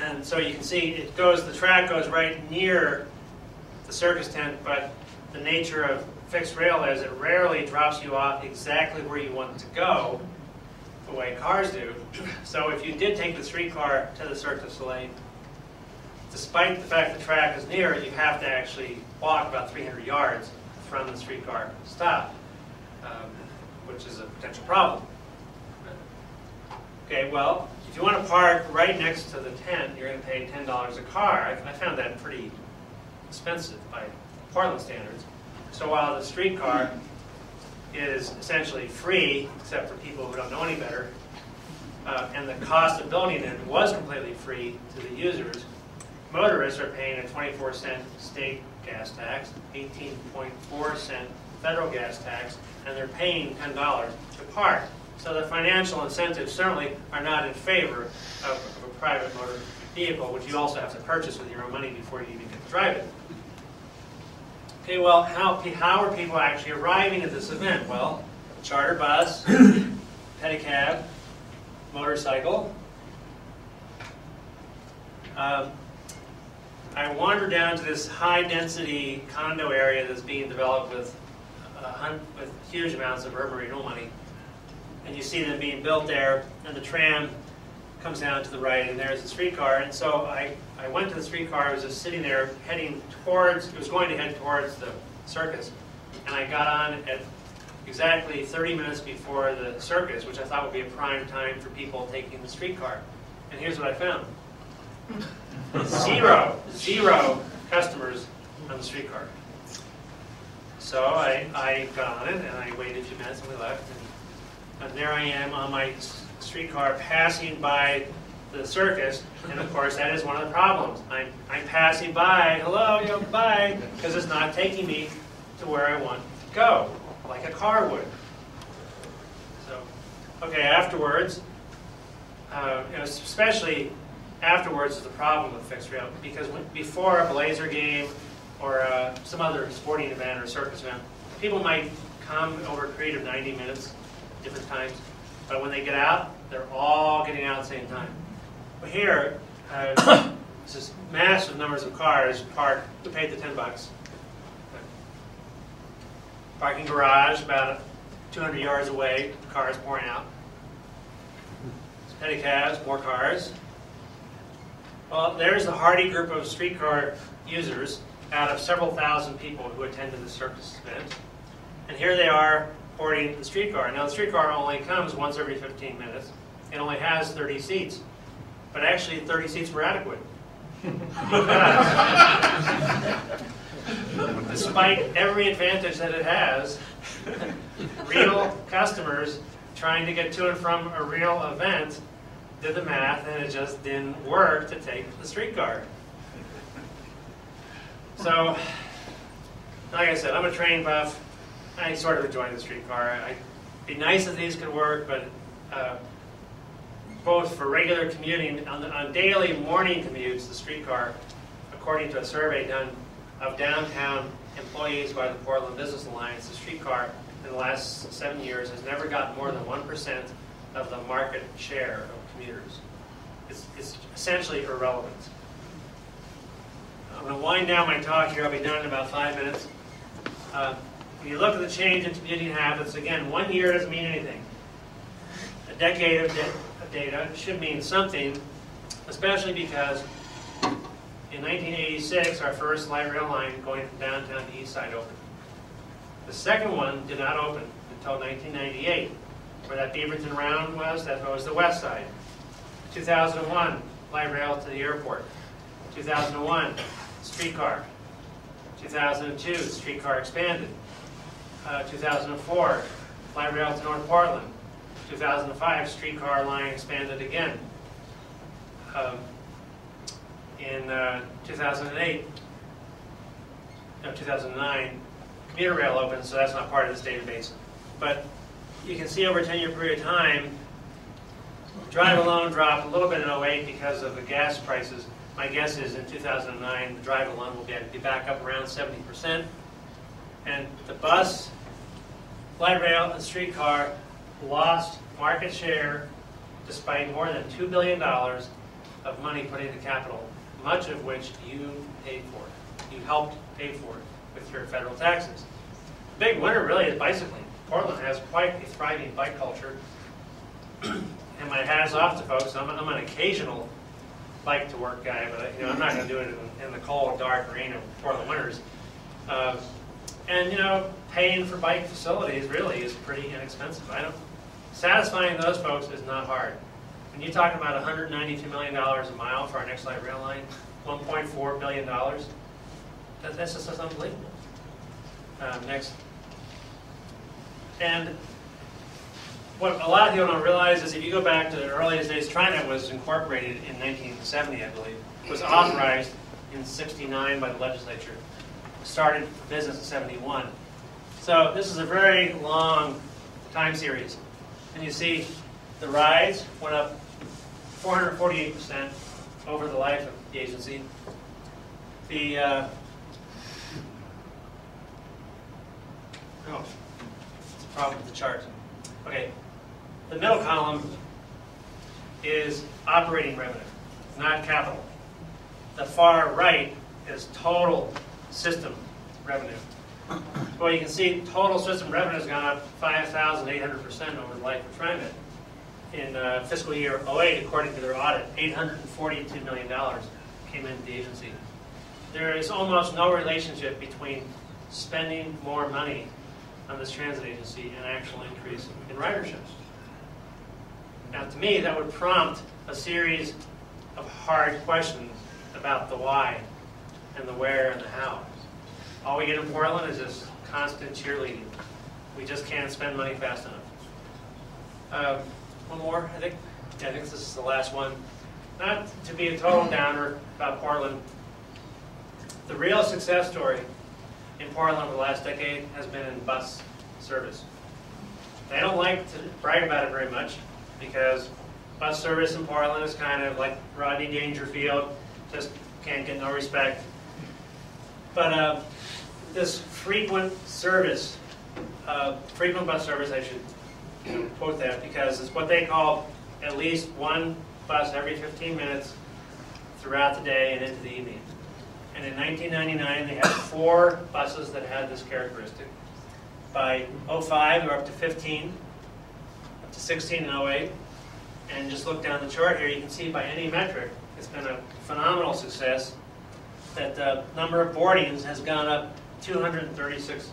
And so you can see the track goes right near the circus tent, but the nature of fixed rail is it rarely drops you off exactly where you want to go, the way cars do. So if you did take the streetcar to the Cirque du Soleil, despite the fact the track is near it, you have to actually walk about 300 yards from the streetcar stop, which is a potential problem. Okay, well, if you want to park right next to the tent, you're going to pay $10 a car. I found that pretty expensive by Portland standards. So while the streetcar is essentially free, except for people who don't know any better, and the cost of building it was completely free to the users, motorists are paying a 24-cent state gas tax, 18.4-cent federal gas tax, and they're paying $10 to park. So the financial incentives certainly are not in favor of a private motor vehicle, which you also have to purchase with your own money before you even get to drive it. Okay, well, how are people actually arriving at this event? Well, charter bus, pedicab, motorcycle. I wandered down to this high-density condo area that's being developed with huge amounts of urban renewal money. And you see them being built there, and the tram comes down to the right, and there's the streetcar. And so I went to the streetcar. I was just sitting there heading towards, it was going to head towards the circus. And I got on at exactly 30 minutes before the circus, which I thought would be a prime time for people taking the streetcar. And here's what I found. Zero customers on the streetcar. So I got on it, and I waited a few minutes, and we left. And there I am on my streetcar passing by the circus, and of course that is one of the problems. I'm passing by, hello, bye, because it's not taking me to where I want to go, like a car would. So, okay, afterwards, especially afterwards is the problem with fixed rail, because before a Blazer game or some other sporting event or circus event, people might come over a period of 90 minutes, different times, but when they get out, they're all getting out at the same time. But here, it's just massive numbers of cars parked. We paid the $10. Parking garage about 200 yards away, cars pouring out. Pedicabs, more cars. Well, there's the hardy group of streetcar users out of several thousand people who attended the circus event. And here they are boarding the streetcar. Now, the streetcar only comes once every 15 minutes. It only has 30 seats. But actually, 30 seats were adequate. Despite every advantage that it has, real customers trying to get to and from a real event did the math, and it just didn't work to take the streetcar. So, like I said, I'm a train buff. I sort of enjoy the streetcar. It'd be nice if these could work, but both for regular commuting, on daily morning commutes, the streetcar, according to a survey done of downtown employees by the Portland Business Alliance, the streetcar in the last 7 years has never gotten more than 1% of the market share of commuters. It's essentially irrelevant. I'm going to wind down my talk here. I'll be done in about 5 minutes. When you look at the change in commuting habits, again, 1 year doesn't mean anything. A decade of data should mean something, especially because in 1986, our first light rail line going from downtown to east side opened. The second one did not open until 1998. Where that Beaverton Round was, that was the west side. 2001, light rail to the airport. 2001, streetcar. 2002, the streetcar expanded. 2004, light rail to North Portland. 2005, streetcar line expanded again. In 2008, no, 2009, commuter rail opened, so that's not part of this database. But you can see over a 10-year period of time, drive alone dropped a little bit in 08 because of the gas prices. My guess is in 2009, the drive alone will be back up around 70%. And the bus, light rail, and streetcar lost market share despite more than $2 billion of money put into capital, much of which you paid for. You helped pay for it with your federal taxes. The big winner really is bicycling. Portland has quite a thriving bike culture. And my hat is off to folks. I'm an occasional bike to work guy, but I'm not going to do it in the cold, dark rain of Portland winters. And paying for bike facilities really is pretty inexpensive. Satisfying those folks is not hard. When you talk about $192 million a mile for our next light rail line, $1.4 billion, that's just unbelievable. Next. And what a lot of people don't realize is if you go back to the earliest days, TriNet was incorporated in 1970, I believe. It was authorized in '69 by the legislature. Started business in '71. So this is a very long time series. And you see the rides went up 448% over the life of the agency. The it's a problem with the chart. Okay, the middle column is operating revenue, not capital. The far right is total system revenue. Well, you can see total system revenue has gone up 5,800% over the life of TriNet. In fiscal year 08, according to their audit, $842 million came into the agency. There is almost no relationship between spending more money on this transit agency and actual increase in ridership. Now, to me, that would prompt a series of hard questions about the why and the where and the how. All we get in Portland is this constant cheerleading. We just can't spend money fast enough. One more, I think. Yeah, I think this is the last one. Not to be a total downer about Portland. The real success story in Portland over the last decade has been in bus service. They don't like to brag about it very much because bus service in Portland is kind of like Rodney Dangerfield, just can't get no respect. But this frequent bus service, I should quote that, because it's what they call at least one bus every 15 minutes throughout the day and into the evening. And in 1999, they had 4 buses that had this characteristic. By 2005, they were up to 15, up to 16 in 2008. And just look down the chart here, you can see by any metric, it's been a phenomenal success that the number of boardings has gone up 236%.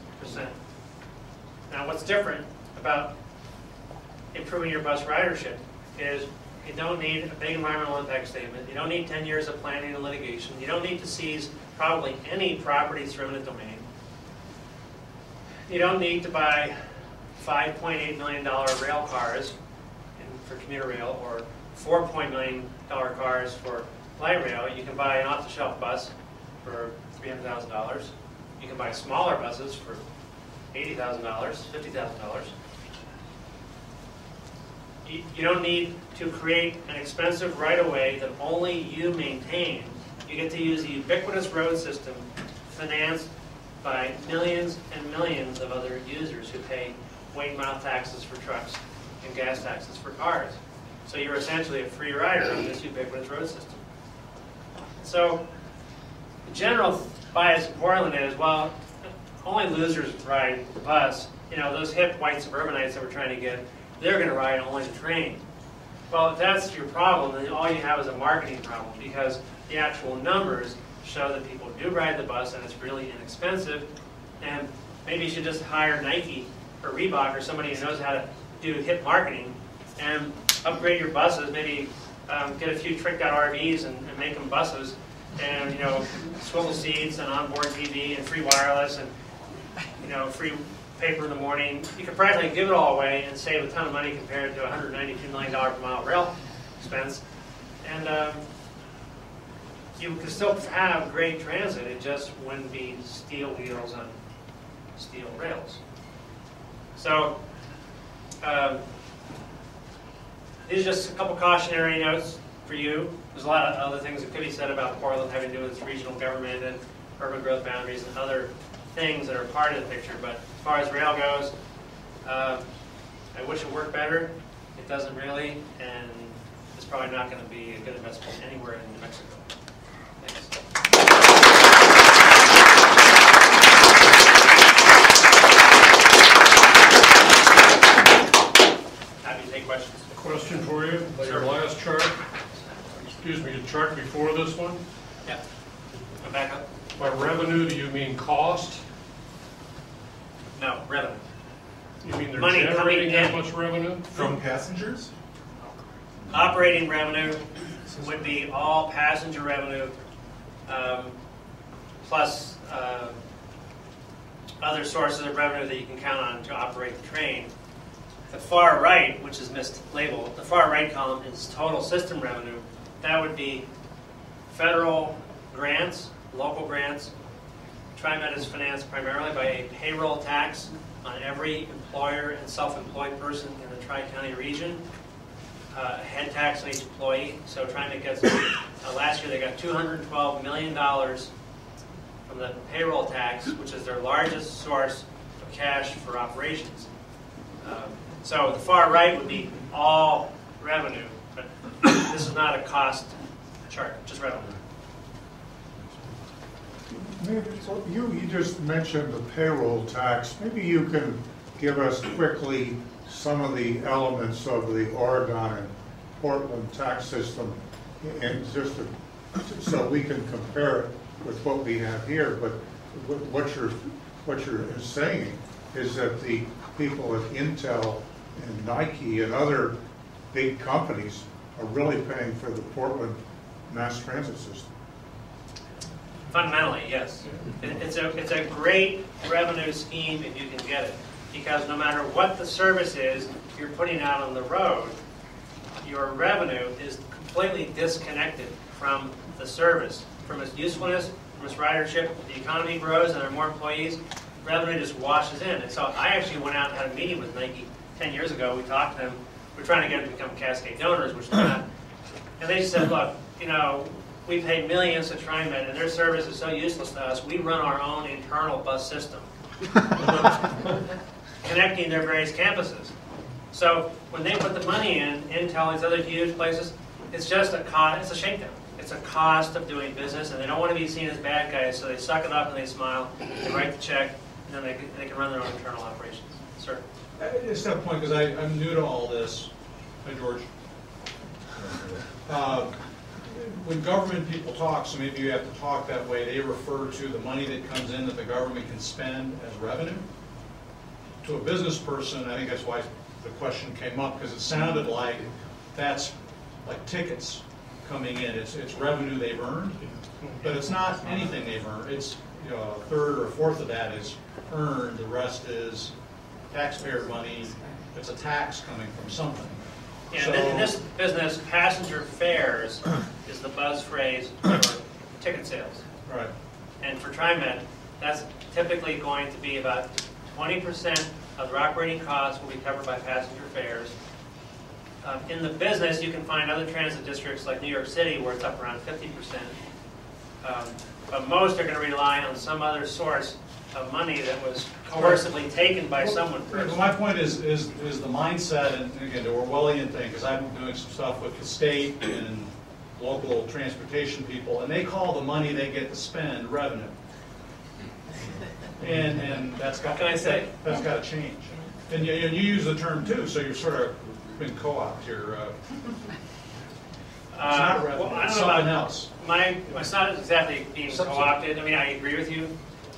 Now, what's different about improving your bus ridership is you don't need a big environmental impact statement. You don't need 10 years of planning and litigation. You don't need to seize probably any property through eminent domain. You don't need to buy $5.8 million rail cars for commuter rail or $4.9 million cars for light rail. You can buy an off-the-shelf bus for $300,000. You can buy smaller buses for $80,000, $50,000. You don't need to create an expensive right-of-way that only you maintain. You get to use a ubiquitous road system financed by millions and millions of other users who pay weight mile taxes for trucks and gas taxes for cars. So you're essentially a free rider on this ubiquitous road system. So the general bias in Portland is, well, only losers ride the bus. You know, those hip white suburbanites that we're trying to get, they're going to ride only the train. Well, if that's your problem, then all you have is a marketing problem, because the actual numbers show that people do ride the bus and it's really inexpensive. And maybe you should just hire Nike or Reebok or somebody who knows how to do hip marketing and upgrade your buses. Maybe get a few tricked out RVs and make them buses, and swivel seats and onboard TV and free wireless and free paper in the morning. You could practically give it all away and save a ton of money compared to $192 million per mile rail expense. And you could still have great transit, it just wouldn't be steel wheels on steel rails. So these are just a couple cautionary notes for you. There's a lot of other things that could be said about Portland having to do with its regional government and urban growth boundaries and other things that are part of the picture. But as far as rail goes, I wish it worked better. It doesn't really, and it's probably not going to be a good investment anywhere in New Mexico. Thanks. Happy to take questions. Question for you. Your last chart, excuse me, the chart before this one. Yeah. Go back up. By revenue, do you mean cost? No, revenue. You mean they're Money generating coming that in. much revenue? From passengers? Operating revenue would be all passenger revenue plus other sources of revenue that you can count on to operate the train. The far right, which is mislabeled, the far right column is total system revenue. That would be federal grants, local grants. TriMet is financed primarily by a payroll tax on every employer and self-employed person in the Tri-County region, a head tax on each employee. So TriMet gets, last year they got $212 million from the payroll tax, which is their largest source of cash for operations. So the far right would be all revenue, but this is not a cost chart, just revenue. So you just mentioned the payroll tax. Maybe you can give us quickly some of the elements of the Oregon and Portland tax system, and just so we can compare it with what we have here. But what you're saying is that the people at Intel and Nike and other big companies are really paying for the Portland mass transit system. Fundamentally, yes. It's a great revenue scheme if you can get it, because no matter what the service is you're putting out on the road, your revenue is completely disconnected from the service, from its usefulness, from its ridership. The economy grows and there are more employees, revenue just washes in. And so I actually went out and had a meeting with Nike 10 years ago. We talked to them. We're trying to get them to become Cascade donors, which they're not. And they said, look, you know, we pay millions to TriMet, and their service is so useless to us, we run our own internal bus system, connecting their various campuses. So when they put the money in, Intel, these other huge places, it's just a cost, it's a shakedown. It's a cost of doing business, and they don't want to be seen as bad guys, so they suck it up and they smile, they write the check, and then they can run their own internal operations. Sir? Just that point, because I'm new to all this. Hi, George. When government people talk, so maybe you have to talk that way, they refer to the money that comes in that the government can spend as revenue. To a business person, I think that's why the question came up, because it sounded like that's like tickets coming in. It's revenue they've earned, but it's not anything they've earned. It's, you know, a third or a fourth of that is earned. The rest is taxpayer money. It's a tax coming from something. Yeah, so, in this business, passenger fares is the buzz phrase for ticket sales. right. And for TriMet, that's typically going to be about 20% of their operating costs will be covered by passenger fares. In the business, you can find other transit districts like New York City where it's up around 50%. But most are going to rely on some other source of money that was coercively taken by someone first. Well, my point is the mindset, and again, the Orwellian thing, because I'm doing some stuff with the state and local transportation people, and they call the money they get to spend revenue. And that's got, What can I say? That's got to change. And you use the term too, so you're sort of been co-opted. You're it's not revenue, well, I it's don't know something about else. it's not exactly being co-opted. I mean, I agree with you,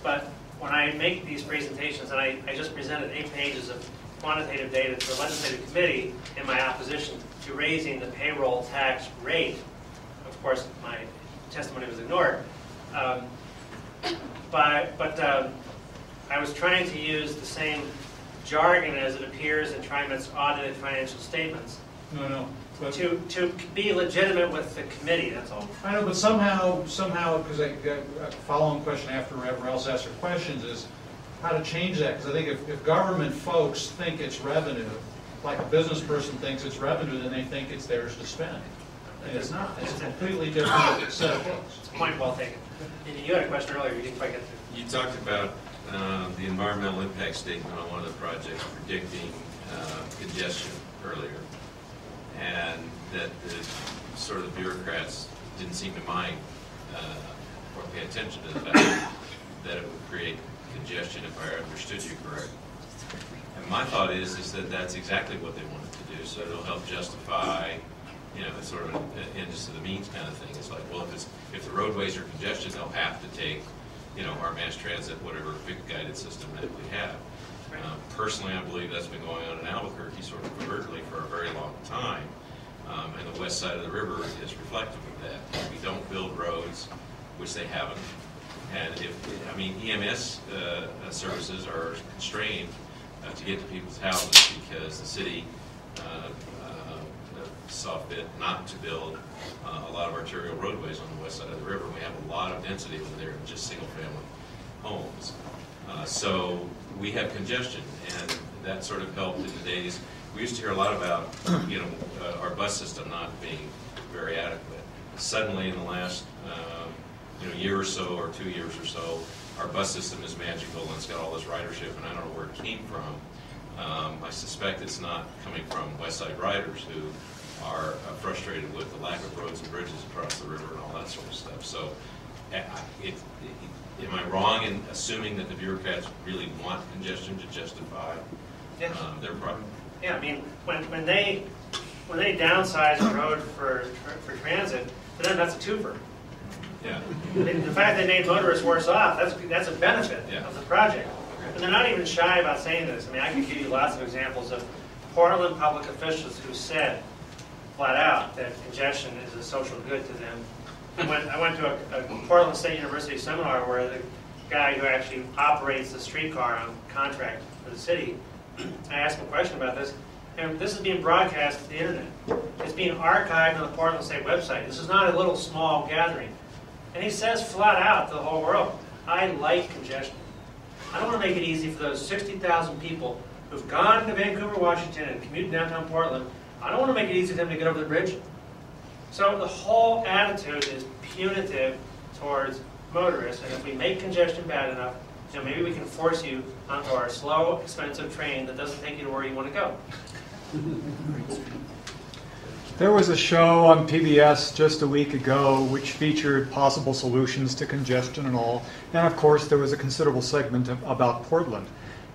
but when I make these presentations, and I just presented 8 pages of quantitative data to the legislative committee in my opposition to raising the payroll tax rate. Of course, my testimony was ignored. But I was trying to use the same jargon as it appears in TriMet's audited financial statements No. But to be legitimate with the committee, that's all. I know, but somehow, because a follow-on question after everyone else asks their questions is how to change that. Because I think if government folks think it's revenue, like a business person thinks it's revenue, then they think it's theirs to spend. And it's not. It's a completely different set of books. It's a point well taken. You had a question earlier, you didn't quite get to. You talked about the environmental impact statement on one of the projects predicting congestion earlier, and that the sort of bureaucrats didn't seem to mind or pay attention to the fact that it would create congestion, if I understood you correctly. And my thought is that that's exactly what they wanted to do, so it'll help justify, you know, it's sort of an ends to the means kind of thing. It's like, well, if the roadways are congested, they'll have to take, you know, our mass transit, whatever big guided system that we have. Personally, I believe that's been going on in Albuquerque sort of covertly for a very long time, and the west side of the river is reflective of that. We don't build roads, which they haven't, and EMS services are constrained to get to people's houses because the city saw fit not to build a lot of arterial roadways on the west side of the river. We have a lot of density over there in just single-family homes. So we have congestion, and that sort of helped in the days. We used to hear a lot about, you know, our bus system not being very adequate. Suddenly, in the last, year or so, or 2 years or so, our bus system is magical, and it's got all this ridership, and I don't know where it came from. I suspect it's not coming from West Side riders who are frustrated with the lack of roads and bridges across the river and all that sort of stuff. So, am I wrong in assuming that the bureaucrats really want congestion to justify their product? Yeah, I mean, when they downsize a road for transit, for them that's a twofer. Yeah. The fact they made motorists worse off, that's a benefit of the project. And they're not even shy about saying this. I mean, I could give you lots of examples of Portland public officials who said flat out that congestion is a social good to them, I went to a Portland State University seminar where the guy who actually operates the streetcar on contract for the city, I asked him a question about this, and this is being broadcast to the internet. It's being archived on the Portland State website. This is not a little small gathering. And he says flat out to the whole world, I like congestion. I don't want to make it easy for those 60,000 people who've gone to Vancouver, Washington and commuted downtown Portland. I don't want to make it easy for them to get over the bridge. So the whole attitude is punitive towards motorists, and if we make congestion bad enough, you know, maybe we can force you onto our slow, expensive train that doesn't take you to where you want to go. There was a show on PBS just a week ago which featured possible solutions to congestion and all, and of course there was a considerable segment about Portland.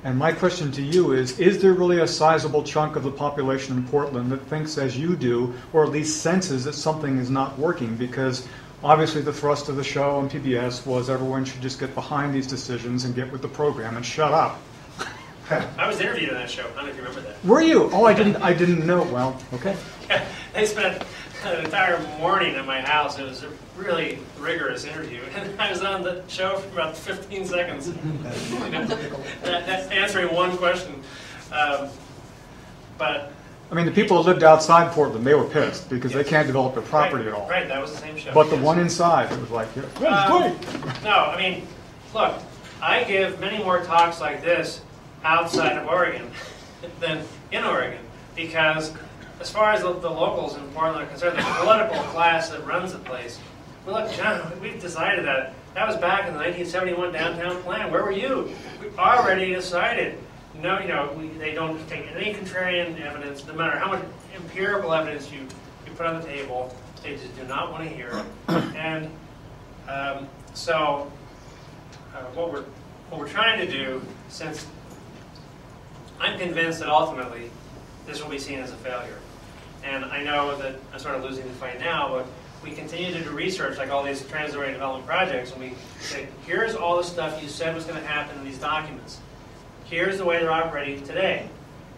And my question to you is there really a sizable chunk of the population in Portland that thinks as you do, or at least senses that something is not working? Because obviously the thrust of the show on PBS was everyone should just get behind these decisions and get with the program and shut up. I was interviewed on that show. I don't know if you remember that. Were you? Oh, I didn't know. Well, okay. Yeah, they spent an entire morning at my house. It was a really rigorous interview, and I was on the show for about 15 seconds. That's answering one question. But I mean, the people who lived outside Portland, they were pissed because they can't develop their property at all. Right, that was the same show. But the one inside, it was like, yeah, it's great. No, I mean, look, I give many more talks like this outside of Oregon than in Oregon, because as far as the locals in Portland are concerned, the political class that runs the place, well, look, John, we've decided that. That was back in the 1971 downtown plan. Where were you? We already decided. No, they don't take any contrarian evidence, no matter how much empirical evidence you put on the table. They just do not want to hear it. And what we're trying to do, since I'm convinced that ultimately this will be seen as a failure. And I know that I'm sort of losing the fight now, but we continue to do research like all these transit-oriented development projects, and we say, here's all the stuff you said was going to happen in these documents. Here's the way they're operating today.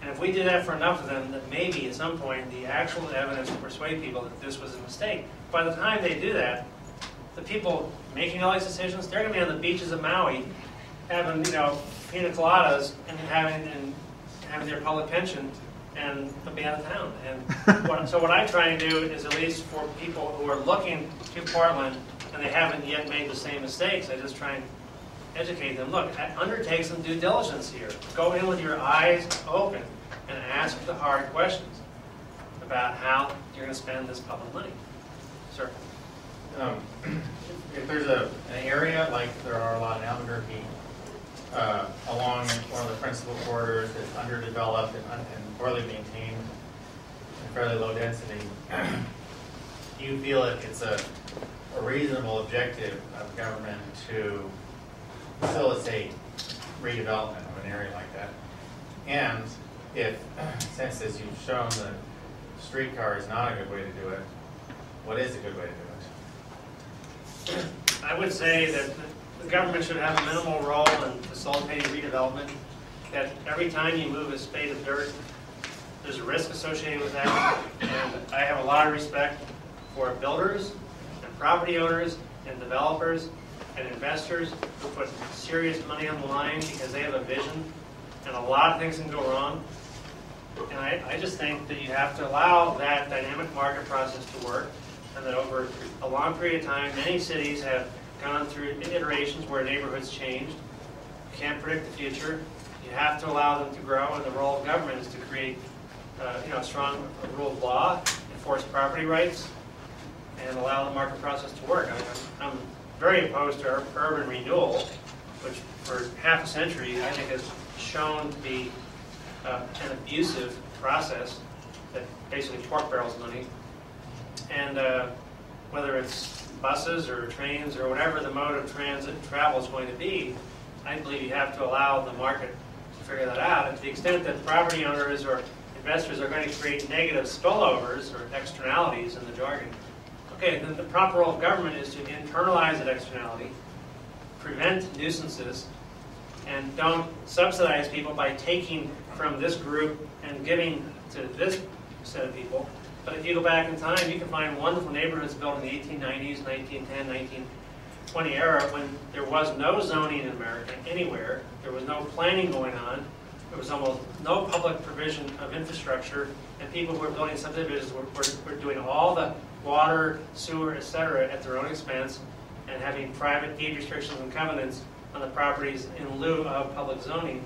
And if we do that for enough of them, then maybe at some point the actual evidence will persuade people that this was a mistake. By the time they do that, the people making all these decisions, they're going to be on the beaches of Maui having, pina coladas and having their public pension, and they'll be out of town. And so what I try and do is, at least for people who are looking to Portland and they haven't yet made the same mistakes, I just try and educate them. Look, undertake some due diligence here. Go in with your eyes open and ask the hard questions about how you're going to spend this public money. Sir? If there's an area like there are a lot in Albuquerque, along one of the principal corridors that's underdeveloped and poorly maintained and fairly low density, do you feel that it's a reasonable objective of government to facilitate redevelopment of an area like that? And if, since as you've shown, the streetcar is not a good way to do it, what is a good way to do it? I would say that the government should have a minimal role in facilitating redevelopment, that every time you move a spade of dirt, there's a risk associated with that. And I have a lot of respect for builders and property owners and developers and investors who put serious money on the line because they have a vision, and a lot of things can go wrong. And I just think that you have to allow that dynamic market process to work, and that over a long period of time, many cities have gone through iterations where neighborhoods changed. You can't predict the future. You have to allow them to grow, and the role of government is to create a strong rule of law, enforce property rights, and allow the market process to work. I'm very opposed to urban renewal, which for half a century I think has shown to be an abusive process that basically pork barrels money. And whether it's buses or trains or whatever the mode of transit and travel is going to be, I believe you have to allow the market to figure that out. And to the extent that property owners or investors are going to create negative spillovers or externalities in the jargon, okay, then the proper role of government is to internalize that externality, prevent nuisances, and don't subsidize people by taking from this group and giving to this set of people. But if you go back in time, you can find wonderful neighborhoods built in the 1890s, 1910, 1920 era when there was no zoning in America anywhere. There was no planning going on. There was almost no public provision of infrastructure, and people who were building subdivisions were doing all the water, sewer, etc. at their own expense, and having private deed restrictions and covenants on the properties in lieu of public zoning.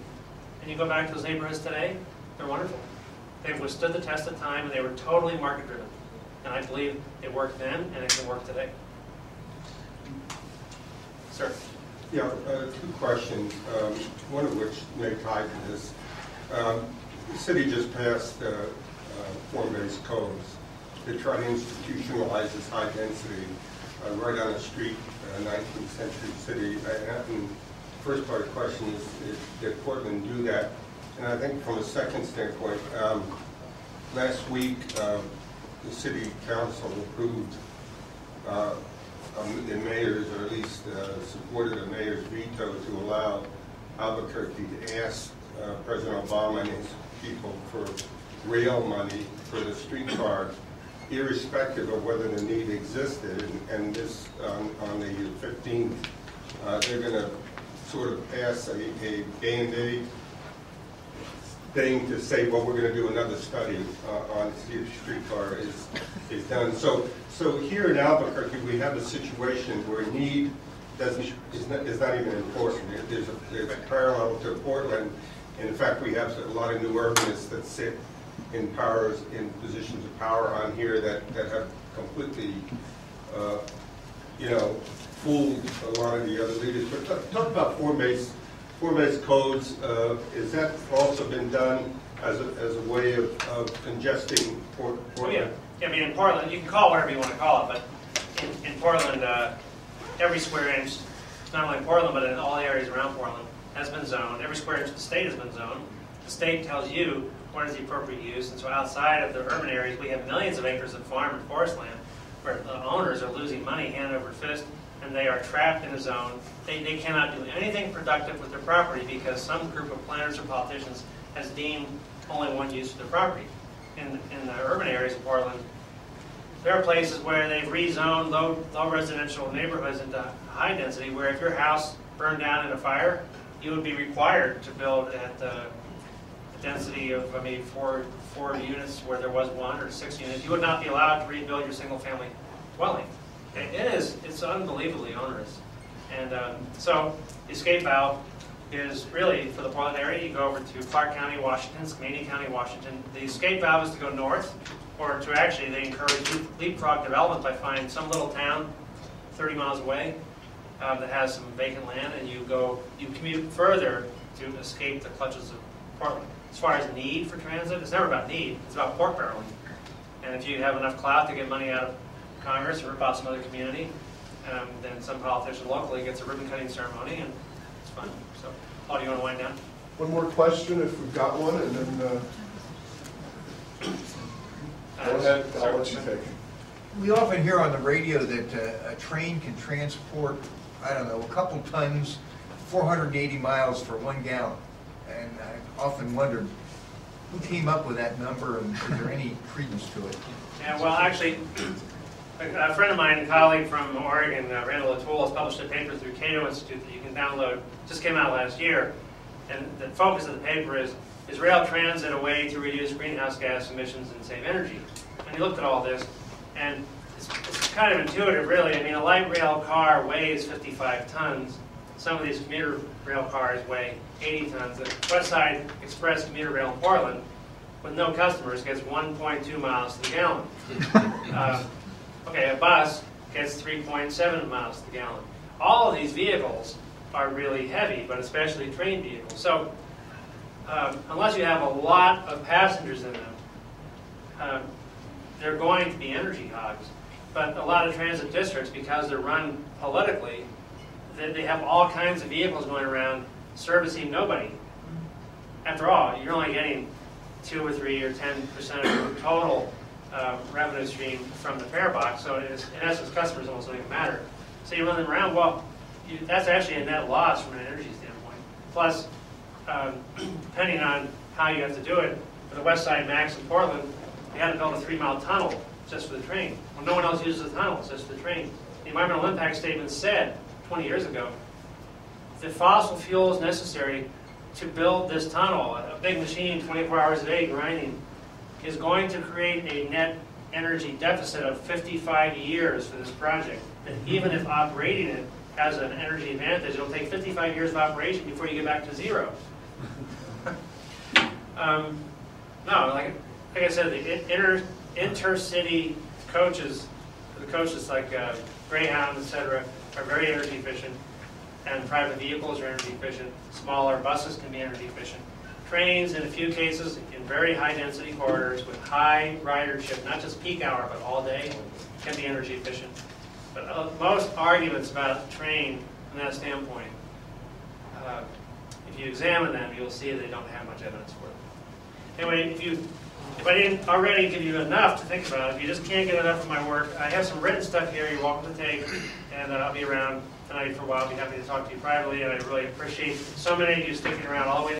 And you go back to those neighborhoods today, they're wonderful. They've withstood the test of time, and they were totally market-driven. And I believe it worked then, and it can work today. Sir? Yeah, two questions, one of which may tie to this. The city just passed form-based codes to try to institutionalize this high density right on a street, 19th century city. And first part of the question is, did Portland do that? And I think from a second standpoint, last week the city council approved the mayor's, or at least supported the mayor's veto to allow Albuquerque to ask President Obama and his people for rail money for the streetcar, irrespective of whether the need existed. And this, on the 15th, they're going to sort of pass a day-and-day thing to say, well, we're going to do another study on see if streetcar is done. So here in Albuquerque, we have a situation where need is not even important. There's a parallel to Portland. In fact, we have a lot of new urbanists that sit in positions of power on here that have completely, fooled a lot of the other leaders. But talk about form-based codes. Is that also been done as a way of congesting Portland? Oh, yeah. I mean, in Portland, you can call it whatever you want to call it, but in Portland, every square inch, not only in Portland, but in all the areas around Portland, has been zoned. Every square inch of the state has been zoned. The state tells you what is the appropriate use, and so outside of the urban areas, we have millions of acres of farm and forest land where the owners are losing money hand over fist, and they are trapped in a zone. They cannot do anything productive with their property because some group of planners or politicians has deemed only one use of their property. In the urban areas of Portland, there are places where they've rezoned low residential neighborhoods into high density, where if your house burned down in a fire, you would be required to build at the density of maybe four units where there was 1, or 6 units. You would not be allowed to rebuild your single-family dwelling. It's unbelievably onerous. And so the escape valve is really, for the Portland area, you go over to Clark County, Washington, Skamania County, Washington. The escape valve is to go north, or to actually, they encourage leapfrog development by finding some little town 30 miles away that has some vacant land, and you commute further to escape the clutches of Portland. As far as need for transit, it's never about need, it's about pork barreling. And if you have enough clout to get money out of Congress or about some other community, then some politician locally gets a ribbon cutting ceremony, and it's fun. So, Paul, do you want to wind down? One more question if we've got one, and then go ahead, I'll let you take it. We often hear on the radio that a train can transport, I don't know, a couple tons, 480 miles for 1 gallon. And I often wondered, who came up with that number, and is there any credence to it? Yeah, well, actually, a friend of mine, a colleague from Oregon, Randall O'Toole, has published a paper through Cato Institute that you can download. Just came out last year, and the focus of the paper is rail transit a way to reduce greenhouse gas emissions and save energy? And he looked at all this, and it's kind of intuitive, really. I mean, a light rail car weighs 55 tons. Some of these commuter rail cars weigh 80 tons. The West Side Express commuter rail in Portland, with no customers, gets 1.2 miles to the gallon. Okay, a bus gets 3.7 miles to the gallon. All of these vehicles are really heavy, but especially train vehicles. So unless you have a lot of passengers in them, they're going to be energy hogs. But a lot of transit districts, because they're run politically, they have all kinds of vehicles going around servicing nobody. After all, you're only getting 2 or 3 or 10% of the total revenue stream from the fare box, so it is, in essence, customers almost don't even matter. So you run them around, well, that's actually a net loss from an energy standpoint. Plus, depending on how you have to do it, for the West Side Max in Portland, we had to build a 3-mile tunnel just for the train. Well, no one else uses the tunnel, it's just for the train. The environmental impact statement said 20 years ago, the fossil fuel is necessary to build this tunnel. A big machine, 24 hours a day grinding, is going to create a net energy deficit of 55 years for this project. And even if operating it has an energy advantage, it'll take 55 years of operation before you get back to zero. No, like I said, the intercity coaches, the coaches like Greyhound, etc., are very energy efficient, and private vehicles are energy efficient. Smaller buses can be energy efficient. Trains, in a few cases, in very high density corridors with high ridership, not just peak hour, but all day, can be energy efficient. But most arguments about train from that standpoint, if you examine them, you'll see they don't have much evidence for it. Anyway, if I didn't already give you enough to think about, if you just can't get enough of my work, I have some written stuff here you're welcome to take, and I'll be around tonight for a while. I'll be happy to talk to you privately, and I really appreciate so many of you sticking around all the way